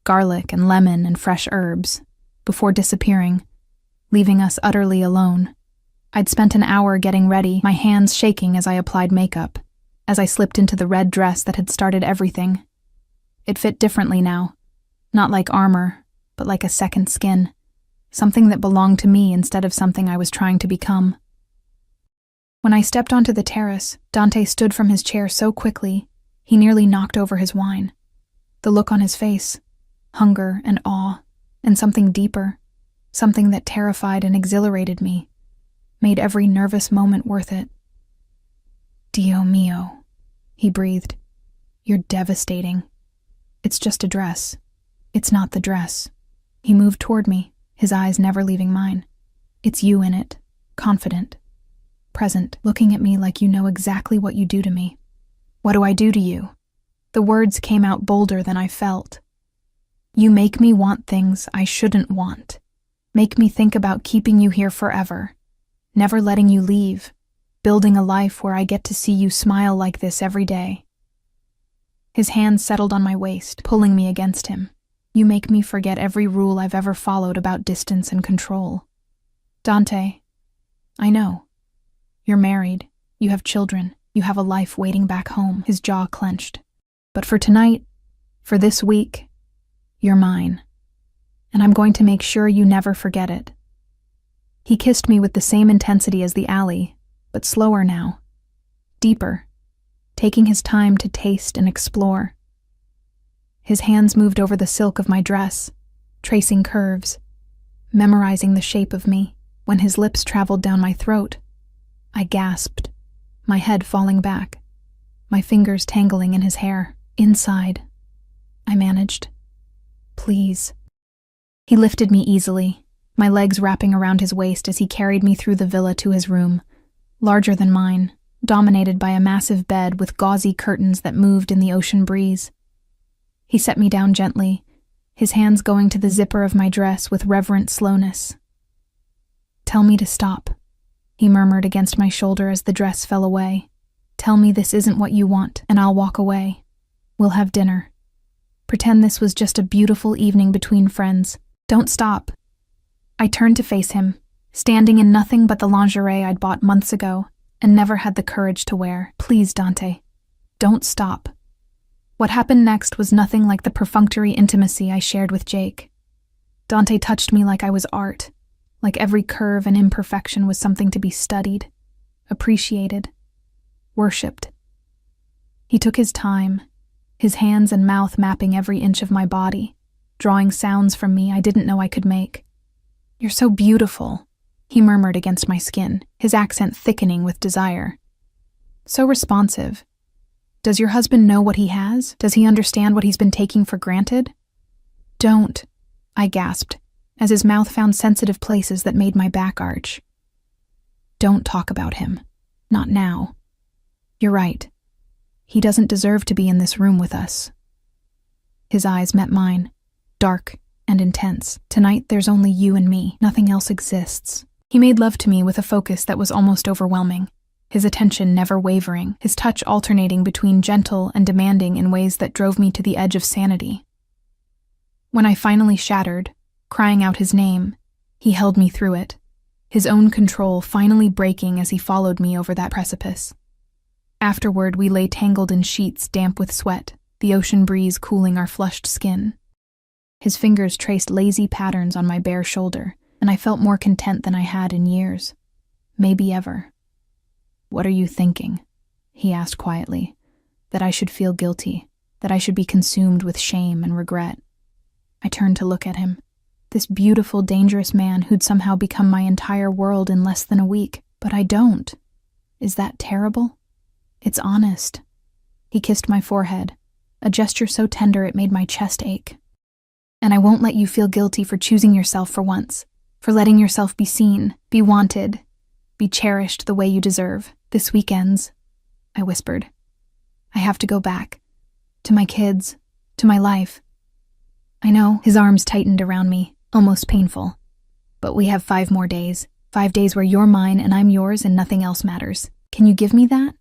A: garlic and lemon and fresh herbs, before disappearing, leaving us utterly alone. I'd spent an hour getting ready, my hands shaking as I applied makeup, as I slipped into the red dress that had started everything. It fit differently now, not like armor, but like a second skin, something that belonged to me instead of something I was trying to become. When I stepped onto the terrace, Dante stood from his chair so quickly, he nearly knocked over his wine. The look on his face, hunger and awe, and something deeper, something that terrified and exhilarated me, made every nervous moment worth it. "Dio mio," he breathed. "You're devastating. It's just a dress. It's not the dress." He moved toward me, his eyes never leaving mine. "It's you in it, confident, present, looking at me like you know exactly what you do to me." "What do I do to you?" The words came out bolder than I felt. "You make me want things I shouldn't want. Make me think about keeping you here forever, never letting you leave, building a life where I get to see you smile like this every day." His hand settled on my waist, pulling me against him. "You make me forget every rule I've ever followed about distance and control." "Dante, I know. You're married, you have children, you have a life waiting back home." His jaw clenched. "But for tonight, for this week, you're mine. And I'm going to make sure you never forget it." He kissed me with the same intensity as the alley, but slower now, deeper, taking his time to taste and explore. His hands moved over the silk of my dress, tracing curves, memorizing the shape of me. When his lips traveled down my throat, I gasped, my head falling back, my fingers tangling in his hair. "Inside," I managed. "Please." He lifted me easily, my legs wrapping around his waist as he carried me through the villa to his room, larger than mine, dominated by a massive bed with gauzy curtains that moved in the ocean breeze. He set me down gently, his hands going to the zipper of my dress with reverent slowness. "Tell me to stop," he murmured against my shoulder as the dress fell away. "Tell me this isn't what you want, and I'll walk away. We'll have dinner. Pretend this was just a beautiful evening between friends. Don't stop." I turned to face him, standing in nothing but the lingerie I'd bought months ago and never had the courage to wear. "Please, Dante, don't stop." What happened next was nothing like the perfunctory intimacy I shared with Jake. Dante touched me like I was art, like every curve and imperfection was something to be studied, appreciated, worshipped. He took his time, his hands and mouth mapping every inch of my body, drawing sounds from me I didn't know I could make. "You're so beautiful," he murmured against my skin, his accent thickening with desire. "So responsive. Does your husband know what he has? Does he understand what he's been taking for granted?" "Don't," I gasped, as his mouth found sensitive places that made my back arch. "Don't talk about him. Not now. You're right. He doesn't deserve to be in this room with us." His eyes met mine, dark and intense. "Tonight there's only you and me. Nothing else exists." He made love to me with a focus that was almost overwhelming, his attention never wavering, his touch alternating between gentle and demanding in ways that drove me to the edge of sanity. When I finally shattered, crying out his name, he held me through it, his own control finally breaking as he followed me over that precipice. Afterward, we lay tangled in sheets damp with sweat, the ocean breeze cooling our flushed skin. His fingers traced lazy patterns on my bare shoulder, and I felt more content than I had in years. Maybe ever. "What are you thinking?" he asked quietly. That I should feel guilty, that I should be consumed with shame and regret. I turned to look at him. This beautiful, dangerous man who'd somehow become my entire world in less than a week. But I don't. Is that terrible? It's honest. He kissed my forehead, a gesture so tender it made my chest ache. "And I won't let you feel guilty for choosing yourself for once, for letting yourself be seen, be wanted, be cherished the way you deserve. This weekend's," I whispered. "I have to go back. To my kids, to my life." "I know," his arms tightened around me, almost painful. "But we have 5 more days. 5 days where you're mine and I'm yours and nothing else matters. Can you give me that?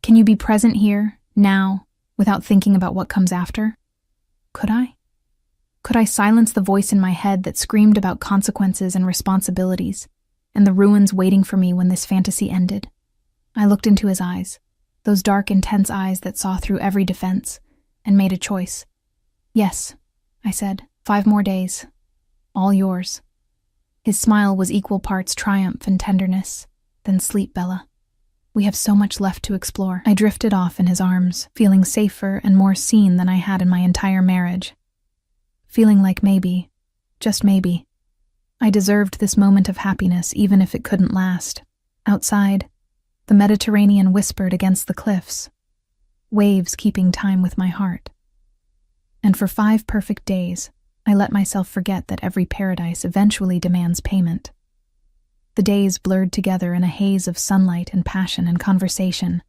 A: Can you be present here, now, without thinking about what comes after?" Could I? Could I silence the voice in my head that screamed about consequences and responsibilities, and the ruins waiting for me when this fantasy ended? I looked into his eyes, those dark, intense eyes that saw through every defense, and made a choice. "Yes," I said, 5 more days. All yours." His smile was equal parts triumph and tenderness. "Then sleep, Bella. We have so much left to explore." I drifted off in his arms, feeling safer and more seen than I had in my entire marriage. Feeling like maybe, just maybe, I deserved this moment of happiness even if it couldn't last. Outside, the Mediterranean whispered against the cliffs, waves keeping time with my heart. And for 5 perfect days, I let myself forget that every paradise eventually demands payment. The days blurred together in a haze of sunlight and passion and conversation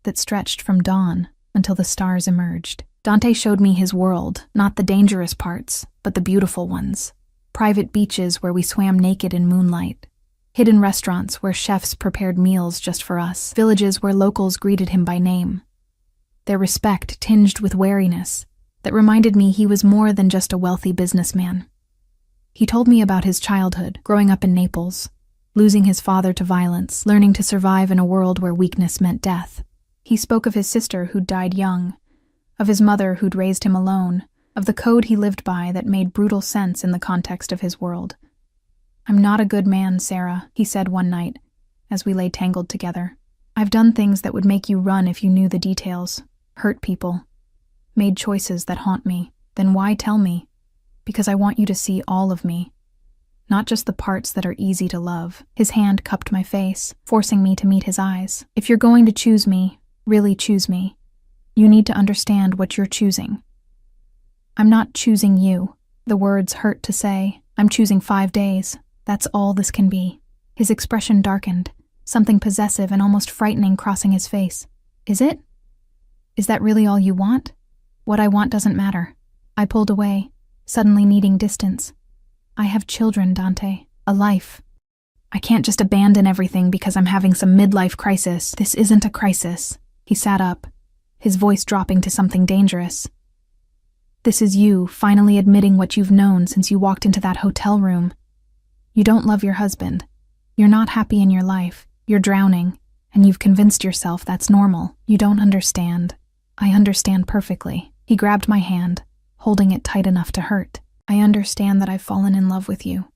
A: that stretched from dawn until the stars emerged. Dante showed me his world, not the dangerous parts, but the beautiful ones. Private beaches where we swam naked in moonlight. Hidden restaurants where chefs prepared meals just for us. Villages where locals greeted him by name. Their respect tinged with wariness that reminded me he was more than just a wealthy businessman. He told me about his childhood, growing up in Naples, losing his father to violence, learning to survive in a world where weakness meant death. He spoke of his sister who'd died young, of his mother who'd raised him alone, of the code he lived by that made brutal sense in the context of his world. "I'm not a good man, Sarah," he said one night, as we lay tangled together. "I've done things that would make you run if you knew the details, hurt people, made choices that haunt me. Then why tell me? Because I want you to see all of me, not just the parts that are easy to love." His hand cupped my face, forcing me to meet his eyes. "If you're going to choose me, really choose me, you need to understand what you're choosing. I'm not choosing you." The words hurt to say. "I'm choosing 5 days. That's all this can be." His expression darkened, something possessive and almost frightening crossing his face. "Is it? Is that really all you want?" "What I want doesn't matter." I pulled away, suddenly needing distance. "I have children, Dante. A life. I can't just abandon everything because I'm having some midlife crisis." "This isn't a crisis." He sat up, his voice dropping to something dangerous. "This is you finally admitting what you've known since you walked into that hotel room. You don't love your husband. You're not happy in your life. You're drowning, and you've convinced yourself that's normal. You don't understand. I understand perfectly." He grabbed my hand, holding it tight enough to hurt. "I understand that I've fallen in love with you.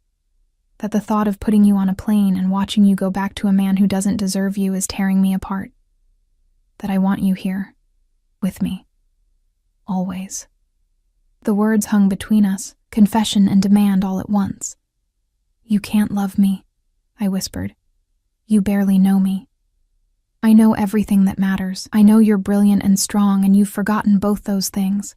A: That the thought of putting you on a plane and watching you go back to a man who doesn't deserve you is tearing me apart. That I want you here, with me. Always." The words hung between us, confession and demand all at once. "You can't love me," I whispered. "You barely know me. I know everything that matters. I know you're brilliant and strong, and you've forgotten both those things.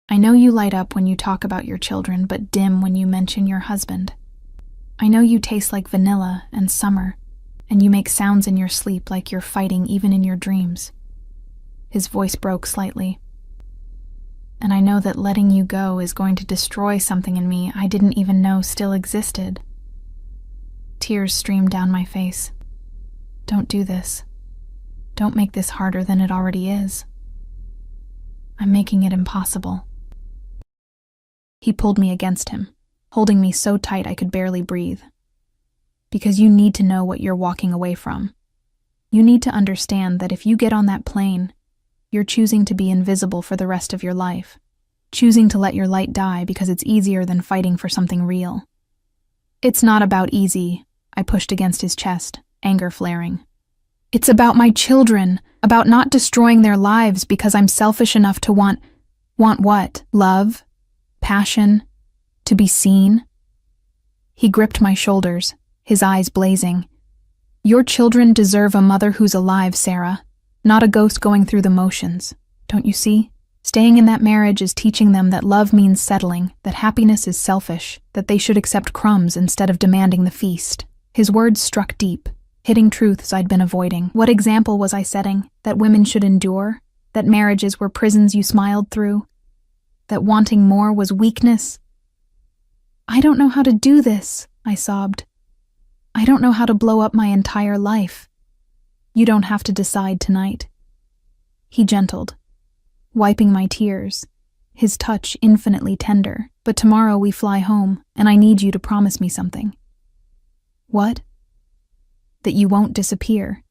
A: I know you light up when you talk about your children, but dim when you mention your husband. I know you taste like vanilla and summer, and you make sounds in your sleep like you're fighting even in your dreams." His voice broke slightly. "And I know that letting you go is going to destroy something in me I didn't even know still existed." Tears streamed down my face. "Don't do this. Don't make this harder than it already is. I'm making it impossible." He pulled me against him, holding me so tight I could barely breathe. "Because you need to know what you're walking away from. You need to understand that if you get on that plane, you're choosing to be invisible for the rest of your life. choosing to let your light die because it's easier than fighting for something real. It's not about easy, I pushed against his chest, anger flaring. It's about my children, about not destroying their lives because I'm selfish enough to want what? Love? Passion? To be seen? He gripped my shoulders, his eyes blazing. Your children deserve a mother who's alive, Sarah, not a ghost going through the motions. Don't you see? Staying in that marriage is teaching them that love means settling, that happiness is selfish, that they should accept crumbs instead of demanding the feast. His words struck deep, hitting truths I'd been avoiding. What example was I setting? That women should endure? That marriages were prisons you smiled through? That wanting more was weakness? I don't know how to do this, I sobbed. I don't know how to blow up my entire life. You don't have to decide tonight. He gentled, wiping my tears, his touch infinitely tender. But tomorrow we fly home, and I need you to promise me something. What? That you won't disappear,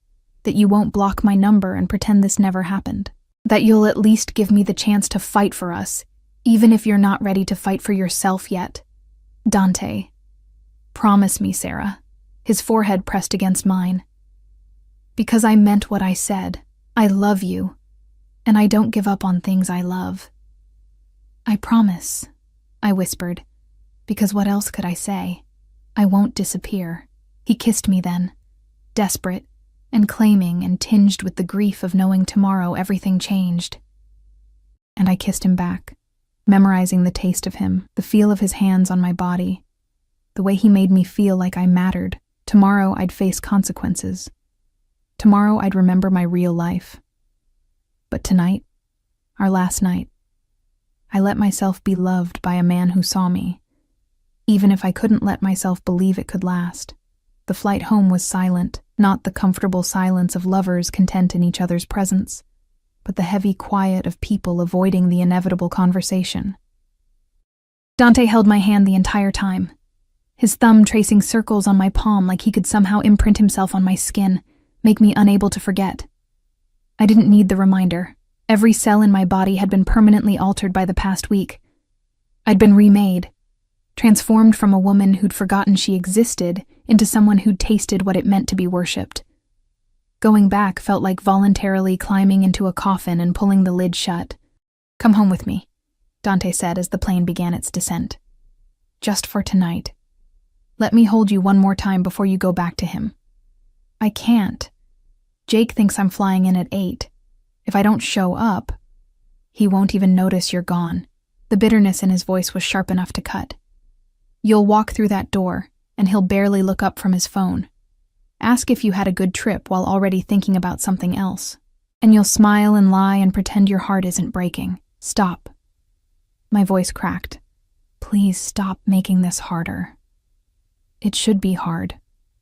A: that you won't block my number and pretend this never happened, that you'll at least give me the chance to fight for us, even if you're not ready to fight for yourself yet. Dante. Promise me, Sarah. His forehead pressed against mine. Because I meant what I said. I love you, and I don't give up on things I love. I promise, I whispered, because what else could I say? I won't disappear. He kissed me then, desperate and claiming and tinged with the grief of knowing tomorrow everything changed. And I kissed him back, memorizing the taste of him, the feel of his hands on my body, the way he made me feel like I mattered. Tomorrow I'd face consequences. Tomorrow I'd remember my real life. But tonight, our last night, I let myself be loved by a man who saw me, even if I couldn't let myself believe it could last. The flight home was silent, not the comfortable silence of lovers content in each other's presence, but the heavy quiet of people avoiding the inevitable conversation. Dante held my hand the entire time, his thumb tracing circles on my palm like he could somehow imprint himself on my skin, make me unable to forget. I didn't need the reminder. Every cell in my body had been permanently altered by the past week. I'd been remade, transformed from a woman who'd forgotten she existed into someone who'd tasted what it meant to be worshipped. Going back felt like voluntarily climbing into a coffin and pulling the lid shut. Come home with me, Dante said as the plane began its descent. Just for tonight. Let me hold you one more time before you go back to him. I can't. Jake thinks I'm flying in at 8. If I don't show up, he won't even notice you're gone. The bitterness in his voice was sharp enough to cut. You'll walk through that door, and he'll barely look up from his phone. Ask if you had a good trip while already thinking about something else. And you'll smile and lie and pretend your heart isn't breaking. Stop. My voice cracked. Please stop making this harder. It should be hard.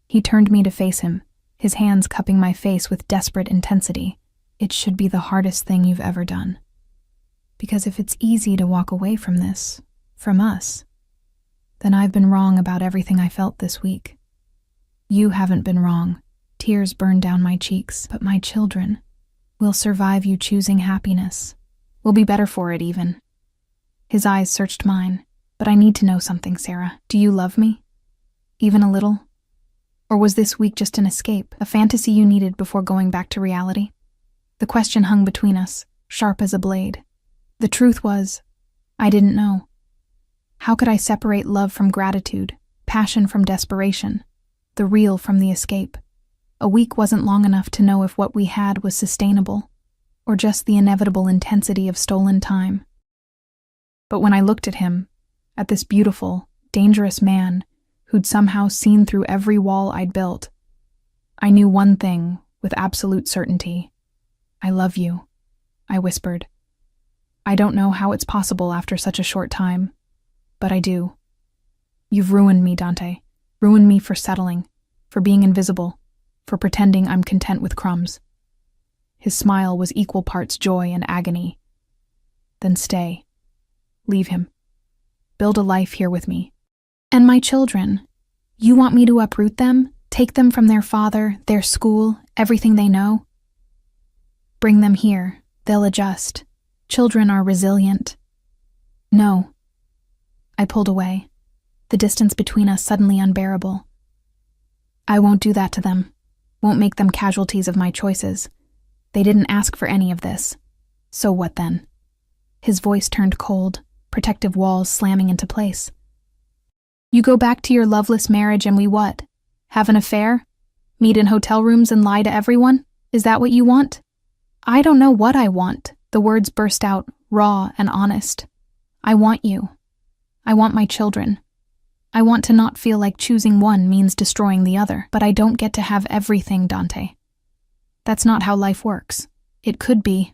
A: He turned me to face him, his hands cupping my face with desperate intensity. It should be the hardest thing you've ever done. Because if it's easy to walk away from this, from us, then I've been wrong about everything I felt this week. You haven't been wrong. Tears burned down my cheeks, but my children will survive you choosing happiness. We'll be better for it even. His eyes searched mine. But I need to know something, Sarah. Do you love me? Even a little? Or was this week just an escape, a fantasy you needed before going back to reality? The question hung between us, sharp as a blade. The truth was, I didn't know. How could I separate love from gratitude, passion from desperation, the real from the escape? A week wasn't long enough to know if what we had was sustainable, or just the inevitable intensity of stolen time. But when I looked at him, at this beautiful, dangerous man who'd somehow seen through every wall I'd built, I knew one thing with absolute certainty. I love you, I whispered. I don't know how it's possible after such a short time, but I do. You've ruined me, Dante. Ruined me for settling, for being invisible, for pretending I'm content with crumbs. His smile was equal parts joy and agony. Then stay. Leave him. Build a life here with me. And my children. You want me to uproot them? Take them from their father, their school, everything they know? Bring them here. They'll adjust. Children are resilient. No. I pulled away, the distance between us suddenly unbearable. I won't do that to them. Won't make them casualties of my choices. They didn't ask for any of this. So what then? His voice turned cold, protective walls slamming into place. You go back to your loveless marriage and we what? Have an affair? Meet in hotel rooms and lie to everyone? Is that what you want? I don't know what I want. The words burst out, raw and honest. I want you. I want my children. I want to not feel like choosing one means destroying the other, but I don't get to have everything, Dante. That's not how life works. It could be.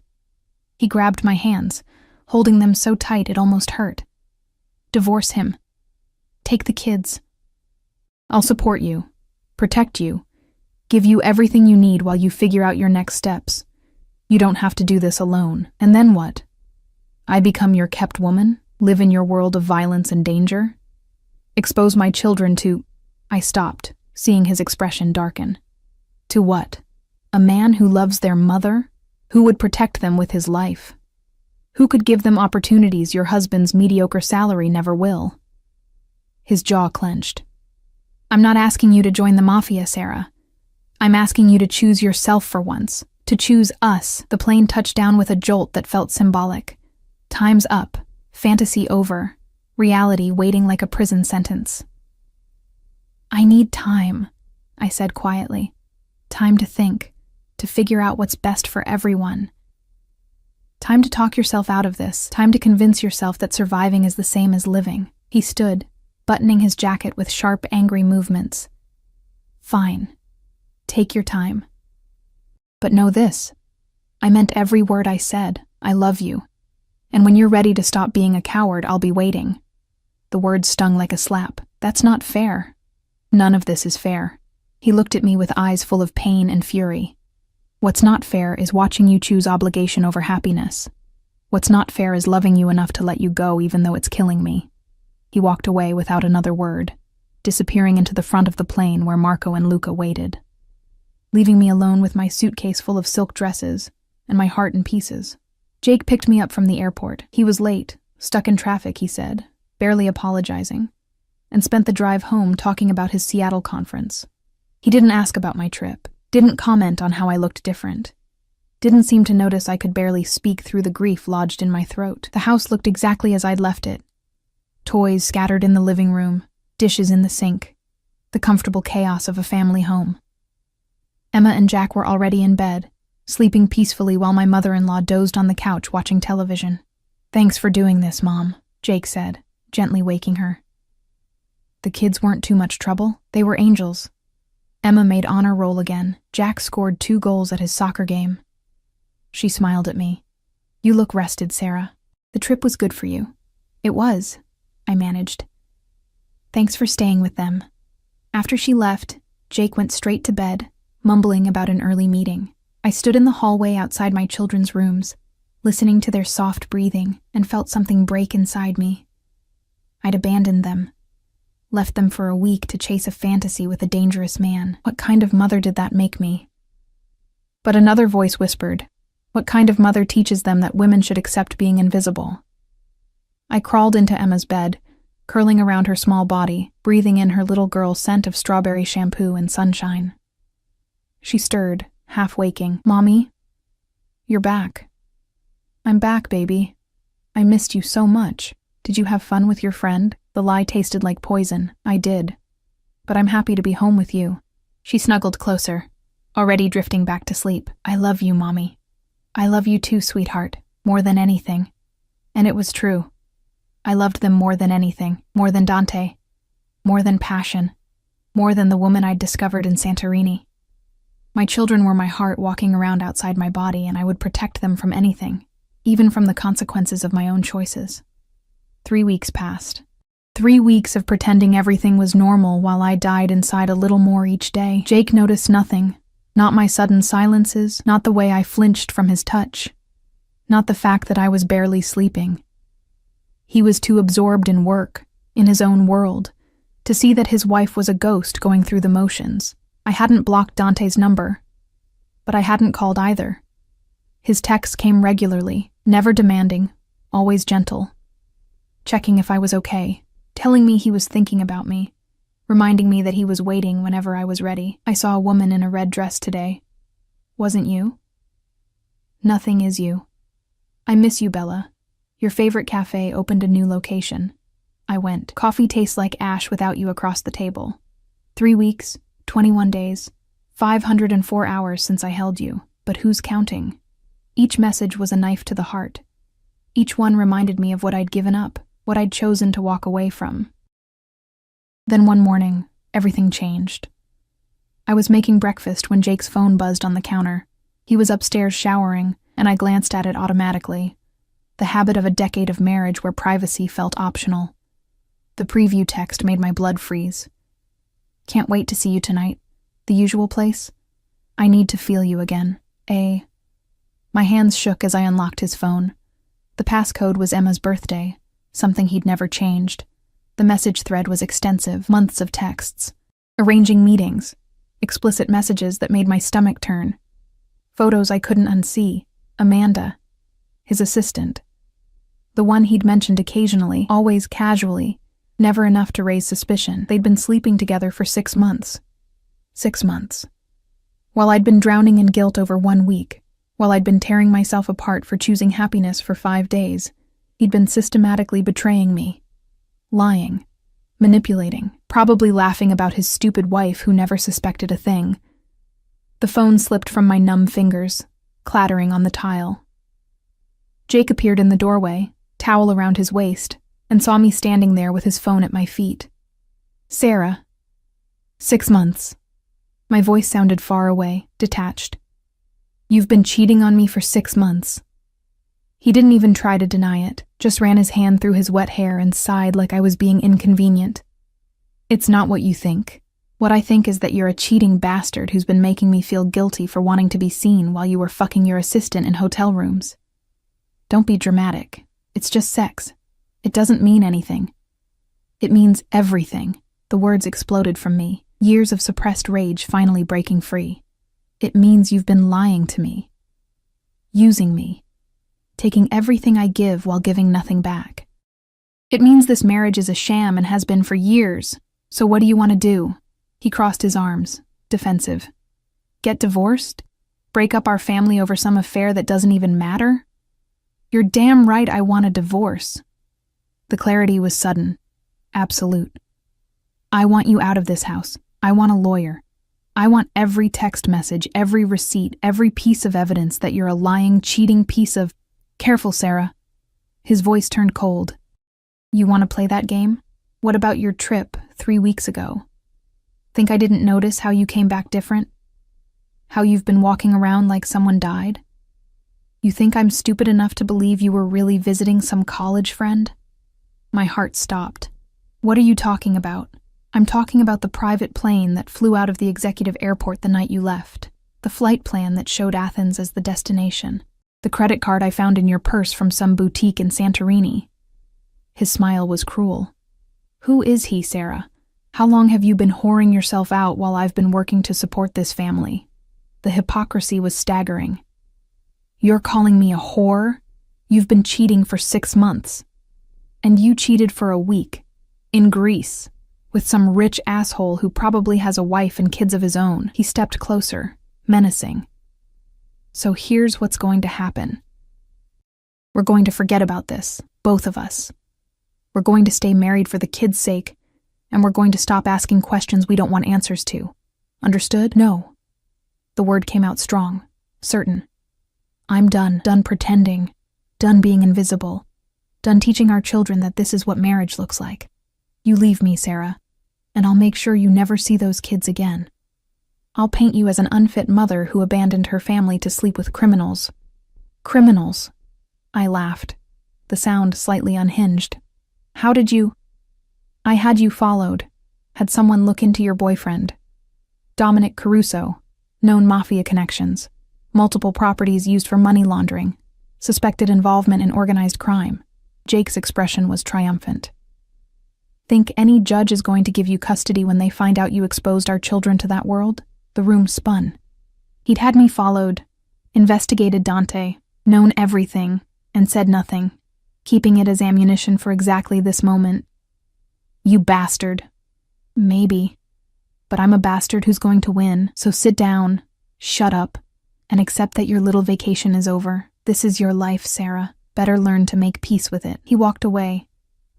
A: He grabbed my hands, holding them so tight it almost hurt. Divorce him. Take the kids. I'll support you, protect you, give you everything you need while you figure out your next steps. You don't have to do this alone. And then what? I become your kept woman, live in your world of violence and danger? Expose my children to... I stopped, seeing his expression darken. To what? A man who loves their mother? Who would protect them with his life? Who could give them opportunities your husband's mediocre salary never will? His jaw clenched. I'm not asking you to join the Mafia, Sarah. I'm asking you to choose yourself for once, to choose us. The plane touched down with a jolt that felt symbolic. Time's up, fantasy over, reality waiting like a prison sentence. I need time, I said quietly. Time to think, to figure out what's best for everyone. Time to talk yourself out of this, time to convince yourself that surviving is the same as living. He stood, buttoning his jacket with sharp, angry movements. Fine. Take your time. But know this. I meant every word I said. I love you. And when you're ready to stop being a coward, I'll be waiting. The words stung like a slap. That's not fair. None of this is fair. He looked at me with eyes full of pain and fury. What's not fair is watching you choose obligation over happiness. What's not fair is loving you enough to let you go even though it's killing me. He walked away without another word, disappearing into the front of the plane where Marco and Luca waited, leaving me alone with my suitcase full of silk dresses and my heart in pieces. Jake picked me up from the airport. He was late, stuck in traffic, he said, barely apologizing, and spent the drive home talking about his Seattle conference. He didn't ask about my trip, didn't comment on how I looked different, didn't seem to notice I could barely speak through the grief lodged in my throat. The house looked exactly as I'd left it. Toys scattered in the living room, dishes in the sink, the comfortable chaos of a family home. Emma and Jack were already in bed, sleeping peacefully while my mother-in-law dozed on the couch watching television. Thanks for doing this, Mom, Jake said, gently waking her. The kids weren't too much trouble. They were angels. Emma made honor roll again. Jack scored 2 goals at his soccer game. She smiled at me. You look rested, Sarah. The trip was good for you. It was, I managed. Thanks for staying with them. After she left, Jake went straight to bed, mumbling about an early meeting. I stood in the hallway outside my children's rooms, listening to their soft breathing, and felt something break inside me. I'd abandoned them, left them for a week to chase a fantasy with a dangerous man. What kind of mother did that make me? But another voice whispered, what kind of mother teaches them that women should accept being invisible? I crawled into Emma's bed, curling around her small body, breathing in her little girl's scent of strawberry shampoo and sunshine. She stirred, half waking. Mommy? You're back. I'm back, baby. I missed you so much. Did you have fun with your friend? The lie tasted like poison. I did. But I'm happy to be home with you. She snuggled closer, already drifting back to sleep. I love you, Mommy. I love you too, sweetheart, more than anything. And it was true. I loved them more than anything, more than Dante, more than passion, more than the woman I'd discovered in Santorini. My children were my heart walking around outside my body, and I would protect them from anything, even from the consequences of my own choices. 3 weeks passed. 3 weeks of pretending everything was normal while I died inside a little more each day. Jake noticed nothing, not my sudden silences, not the way I flinched from his touch, not the fact that I was barely sleeping. He was too absorbed in work, in his own world, to see that his wife was a ghost going through the motions. I hadn't blocked Dante's number, but I hadn't called either. His texts came regularly, never demanding, always gentle. checking if I was okay, telling me he was thinking about me, reminding me that he was waiting whenever I was ready. I saw a woman in a red dress today. Wasn't you? Nothing is you. I miss you, Bella. Your favorite cafe opened a new location. I went. Coffee tastes like ash without you across the table. 3 weeks, 21 days, 504 hours since I held you, but who's counting? Each message was a knife to the heart. Each one reminded me of what I'd given up, what I'd chosen to walk away from. Then one morning, everything changed. I was making breakfast when Jake's phone buzzed on the counter. He was upstairs showering, and I glanced at it automatically. The habit of a decade of marriage where privacy felt optional. The preview text made my blood freeze. Can't wait to see you tonight. The usual place? I need to feel you again. My hands shook as I unlocked his phone. The passcode was Emma's birthday, something he'd never changed. The message thread was extensive, months of texts. Arranging meetings. Explicit messages that made my stomach turn. Photos I couldn't unsee. Amanda. His assistant. The one he'd mentioned occasionally, always casually. Never enough to raise suspicion. They'd been sleeping together for 6 months. 6 months. While I'd been drowning in guilt over 1 week, while I'd been tearing myself apart for choosing happiness for 5 days, he'd been systematically betraying me. Lying. Manipulating. Probably laughing about his stupid wife who never suspected a thing. The phone slipped from my numb fingers, clattering on the tile. Jake appeared in the doorway, towel around his waist, and saw me standing there with his phone at my feet. Sarah. 6 months. My voice sounded far away, detached. You've been cheating on me for 6 months. He didn't even try to deny it, just ran his hand through his wet hair and sighed like I was being inconvenient. It's not what you think. What I think is that you're a cheating bastard who's been making me feel guilty for wanting to be seen while you were fucking your assistant in hotel rooms. Don't be dramatic. It's just sex. It doesn't mean anything. It means everything. The words exploded from me, years of suppressed rage finally breaking free. It means you've been lying to me. Using me. Taking everything I give while giving nothing back. It means this marriage is a sham and has been for years. So what do you want to do? He crossed his arms, defensive. Get divorced? Break up our family over some affair that doesn't even matter? You're damn right I want a divorce. The clarity was sudden, absolute. I want you out of this house. I want a lawyer. I want every text message, every receipt, every piece of evidence that you're a lying, cheating piece of... Careful, Sarah. His voice turned cold. You want to play that game? What about your trip 3 weeks ago? Think I didn't notice how you came back different? How you've been walking around like someone died? You think I'm stupid enough to believe you were really visiting some college friend? My heart stopped. What are you talking about? I'm talking about the private plane that flew out of the executive airport the night you left. The flight plan that showed Athens as the destination. The credit card I found in your purse from some boutique in Santorini. His smile was cruel. Who is he, Sarah? How long have you been whoring yourself out while I've been working to support this family? The hypocrisy was staggering. You're calling me a whore? You've been cheating for 6 months. And you cheated for a week. In Greece. With some rich asshole who probably has a wife and kids of his own. He stepped closer, menacing. So here's what's going to happen. We're going to forget about this, both of us. We're going to stay married for the kids' sake, and we're going to stop asking questions we don't want answers to. Understood? No. The word came out strong, certain. I'm done pretending, done being invisible, done teaching our children that this is what marriage looks like. You leave me, Sarah, and I'll make sure you never see those kids again. I'll paint you as an unfit mother who abandoned her family to sleep with criminals. Criminals. I laughed, the sound slightly unhinged. How did you... I had you followed, had someone look into your boyfriend. Dominic Caruso, known Mafia connections, multiple properties used for money laundering, suspected involvement in organized crime. Jake's expression was triumphant. Think any judge is going to give you custody when they find out you exposed our children to that world? The room spun. He'd had me followed, investigated Dante, known everything, and said nothing. keeping it as ammunition for exactly this moment. You bastard. Maybe. But I'm a bastard who's going to win, so sit down, shut up, and accept that your little vacation is over. This is your life, Sarah. Better learn to make peace with it. He walked away,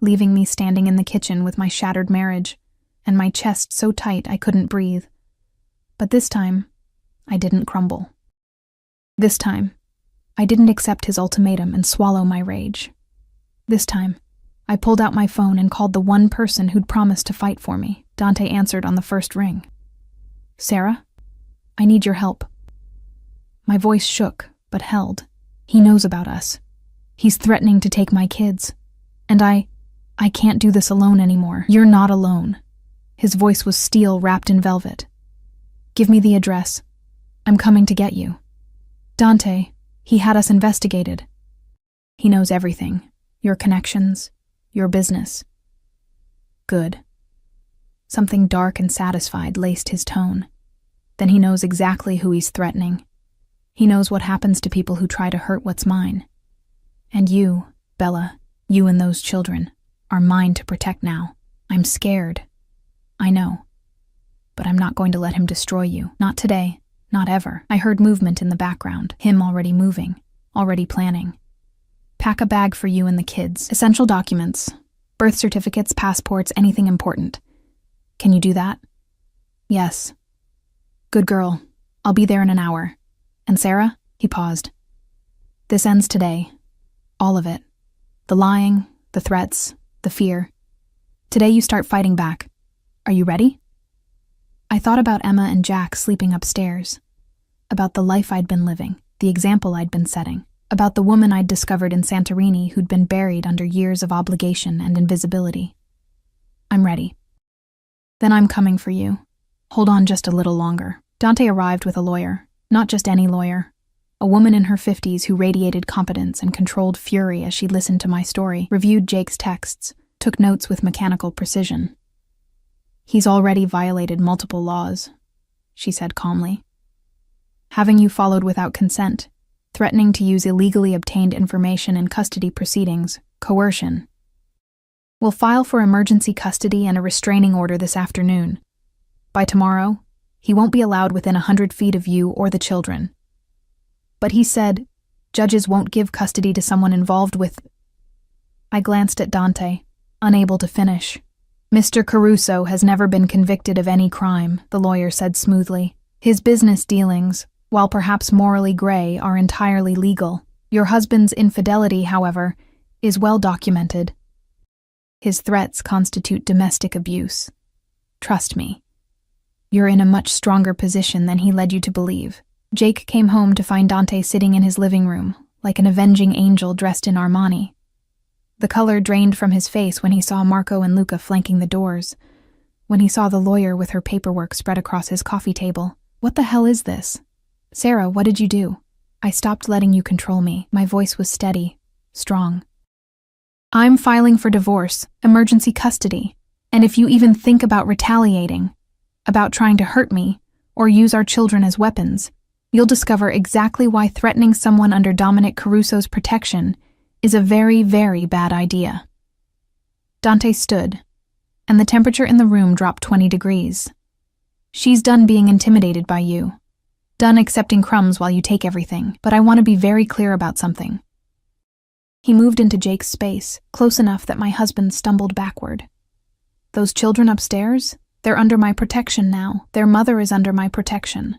A: leaving me standing in the kitchen with my shattered marriage, and my chest so tight I couldn't breathe. But this time, I didn't crumble. This time, I didn't accept his ultimatum and swallow my rage. This time, I pulled out my phone and called the one person who'd promised to fight for me. Dante answered on the first ring. Sarah, I need your help. My voice shook, but held. He knows about us. He's threatening to take my kids. And I can't do this alone anymore. You're not alone. His voice was steel wrapped in velvet. Give me the address. I'm coming to get you. Dante, he had us investigated. He knows everything. Your connections, your business. Good. Something dark and satisfied laced his tone. Then he knows exactly who he's threatening. He knows what happens to people who try to hurt what's mine. And you, Bella, you and those children, are mine to protect now. I'm scared. I know. But I'm not going to let him destroy you. Not today. Not ever. I heard movement in the background. Him already moving. Already planning. Pack a bag for you and the kids. Essential documents. Birth certificates, passports, anything important. Can you do that? Yes. Good girl. I'll be there in an hour. And Sarah? He paused. This ends today. All of it. The lying, the threats, the fear. Today you start fighting back. Are you ready? I thought about Emma and Jack sleeping upstairs. About the life I'd been living, the example I'd been setting. About the woman I'd discovered in Santorini who'd been buried under years of obligation and invisibility. I'm ready. Then I'm coming for you. Hold on just a little longer. Dante arrived with a lawyer. Not just any lawyer. A woman in her 50s who radiated competence and controlled fury as she listened to my story, reviewed Jake's texts, took notes with mechanical precision. He's already violated multiple laws, she said calmly. Having you followed without consent, threatening to use illegally obtained information in custody proceedings, coercion. We'll file for emergency custody and a restraining order this afternoon. By tomorrow, he won't be allowed within 100 feet of you or the children. But he said, judges won't give custody to someone involved with... I glanced at Dante, unable to finish. Mr. Caruso has never been convicted of any crime, the lawyer said smoothly. His business dealings, while perhaps morally gray, are entirely legal. Your husband's infidelity, however, is well documented. His threats constitute domestic abuse. Trust me. You're in a much stronger position than he led you to believe. Jake came home to find Dante sitting in his living room, like an avenging angel dressed in Armani. The color drained from his face when he saw Marco and Luca flanking the doors, when he saw the lawyer with her paperwork spread across his coffee table. What the hell is this? Sarah, what did you do? I stopped letting you control me. My voice was steady, strong. I'm filing for divorce, emergency custody, and if you even think about retaliating, about trying to hurt me, or use our children as weapons, you'll discover exactly why threatening someone under Dominic Caruso's protection is a very, very bad idea. Dante stood, and the temperature in the room dropped 20 degrees. She's done being intimidated by you, done accepting crumbs while you take everything, but I want to be very clear about something. He moved into Jake's space, close enough that my husband stumbled backward. Those children upstairs, they're under my protection now. Their mother is under my protection.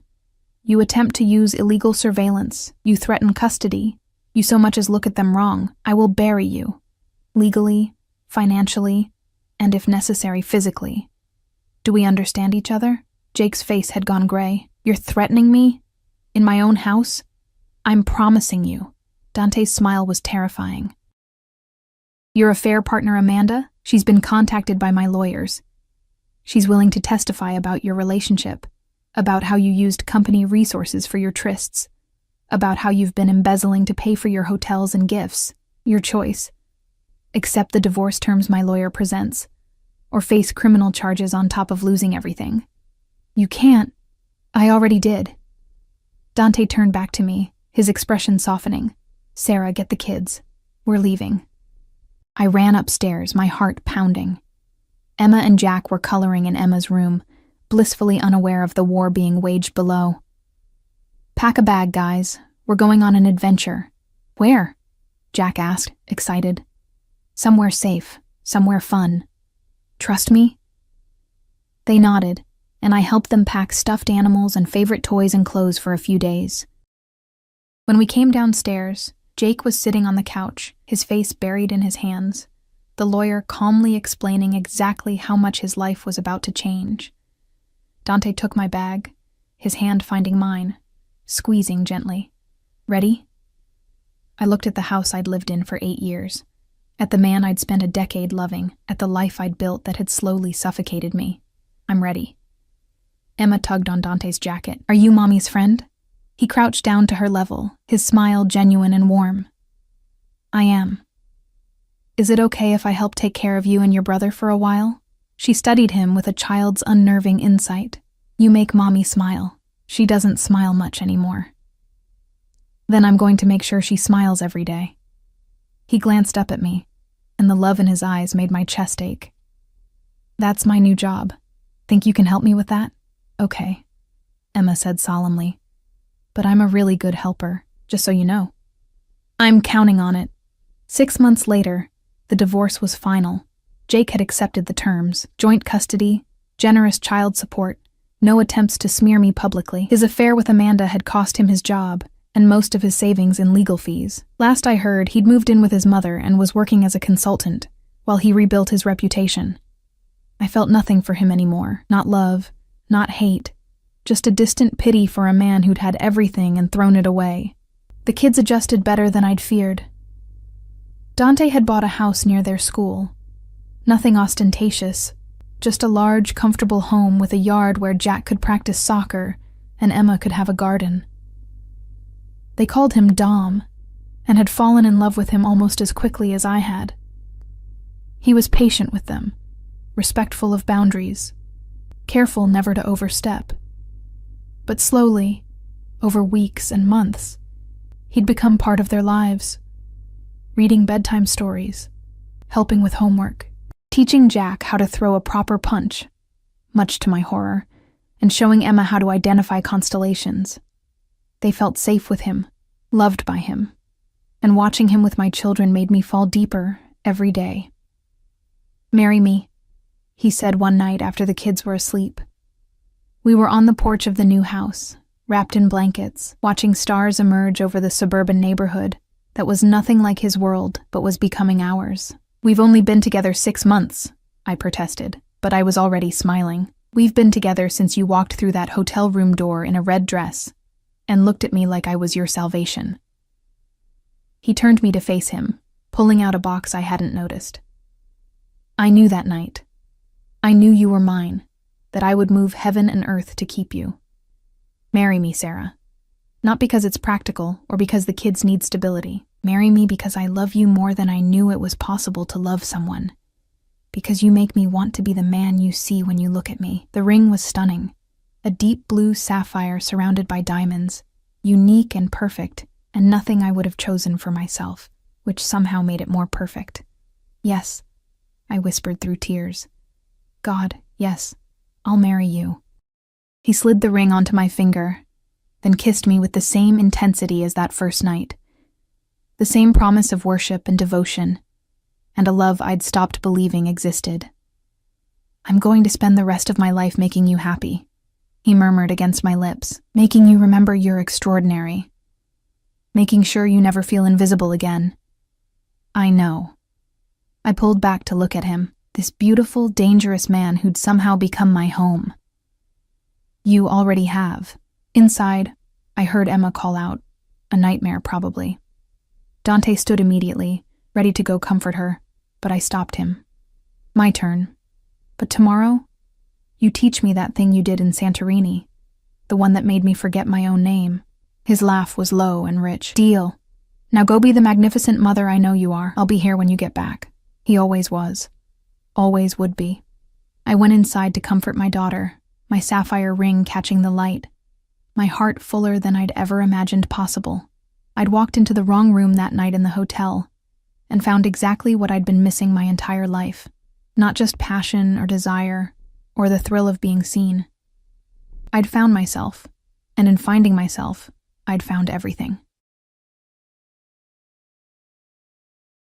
A: You attempt to use illegal surveillance. You threaten custody. You so much as look at them wrong. I will bury you. Legally, financially, and if necessary, physically. Do we understand each other? Jake's face had gone gray. You're threatening me? In my own house? I'm promising you. Dante's smile was terrifying. Your affair partner, Amanda? She's been contacted by my lawyers. She's willing to testify about your relationship, about how you used company resources for your trysts, about how you've been embezzling to pay for your hotels and gifts. Your choice. Accept the divorce terms my lawyer presents, or face criminal charges on top of losing everything. You can't. I already did. Dante turned back to me, his expression softening. Sarah, get the kids. We're leaving. I ran upstairs, my heart pounding. Emma and Jack were coloring in Emma's room, blissfully unaware of the war being waged below. "Pack a bag, guys. We're going on an adventure." "Where?" Jack asked, excited. "Somewhere safe, somewhere fun. Trust me?" They nodded, and I helped them pack stuffed animals and favorite toys and clothes for a few days. When we came downstairs, Jake was sitting on the couch, his face buried in his hands, the lawyer calmly explaining exactly how much his life was about to change. Dante took my bag, his hand finding mine, squeezing gently. "Ready?" I looked at the house I'd lived in for 8 years, at the man I'd spent a decade loving, at the life I'd built that had slowly suffocated me. "I'm ready." Emma tugged on Dante's jacket. "Are you Mommy's friend?" He crouched down to her level, his smile genuine and warm. "I am." "Is it okay if I help take care of you and your brother for a while?" She studied him with a child's unnerving insight. "You make Mommy smile. She doesn't smile much anymore." "Then I'm going to make sure she smiles every day." He glanced up at me, and the love in his eyes made my chest ache. "That's my new job. Think you can help me with that?" "Okay," Emma said solemnly. "But I'm a really good helper, just so you know." "I'm counting on it." 6 months later, the divorce was final. Jake had accepted the terms: joint custody, generous child support, no attempts to smear me publicly. His affair with Amanda had cost him his job, and most of his savings in legal fees. Last I heard, he'd moved in with his mother and was working as a consultant, while he rebuilt his reputation. I felt nothing for him anymore, not love, not hate, just a distant pity for a man who'd had everything and thrown it away. The kids adjusted better than I'd feared. Dante had bought a house near their school. Nothing ostentatious, just a large, comfortable home with a yard where Jack could practice soccer and Emma could have a garden. They called him Dom, and had fallen in love with him almost as quickly as I had. He was patient with them, respectful of boundaries, careful never to overstep. But slowly, over weeks and months, he'd become part of their lives, reading bedtime stories, helping with homework, teaching Jack how to throw a proper punch, much to my horror, and showing Emma how to identify constellations. They felt safe with him, loved by him, and watching him with my children made me fall deeper every day. "Marry me," he said one night after the kids were asleep. We were on the porch of the new house, wrapped in blankets, watching stars emerge over the suburban neighborhood that was nothing like his world but was becoming ours. "We've only been together 6 months, I protested, but I was already smiling. "We've been together since you walked through that hotel room door in a red dress and looked at me like I was your salvation." He turned me to face him, pulling out a box I hadn't noticed. "I knew that night. I knew you were mine, that I would move heaven and earth to keep you. Marry me, Sarah. Not because it's practical or because the kids need stability. Marry me because I love you more than I knew it was possible to love someone. Because you make me want to be the man you see when you look at me." The ring was stunning. A deep blue sapphire surrounded by diamonds, unique and perfect, and nothing I would have chosen for myself, which somehow made it more perfect. "Yes," I whispered through tears. "God, yes, I'll marry you." He slid the ring onto my finger, then kissed me with the same intensity as that first night. The same promise of worship and devotion, and a love I'd stopped believing existed. "I'm going to spend the rest of my life making you happy," he murmured against my lips, "making you remember you're extraordinary. Making sure you never feel invisible again." "I know." I pulled back to look at him, this beautiful, dangerous man who'd somehow become my home. "You already have." Inside, I heard Emma call out, a nightmare probably. Dante stood immediately, ready to go comfort her, but I stopped him. "My turn. But tomorrow, you teach me that thing you did in Santorini, the one that made me forget my own name." His laugh was low and rich. "Deal. Now go be the magnificent mother I know you are. I'll be here when you get back." He always was. Always would be. I went inside to comfort my daughter, my sapphire ring catching the light, my heart fuller than I'd ever imagined possible. I'd walked into the wrong room that night in the hotel, and found exactly what I'd been missing my entire life. Not just passion or desire, or the thrill of being seen. I'd found myself, and in finding myself, I'd found everything.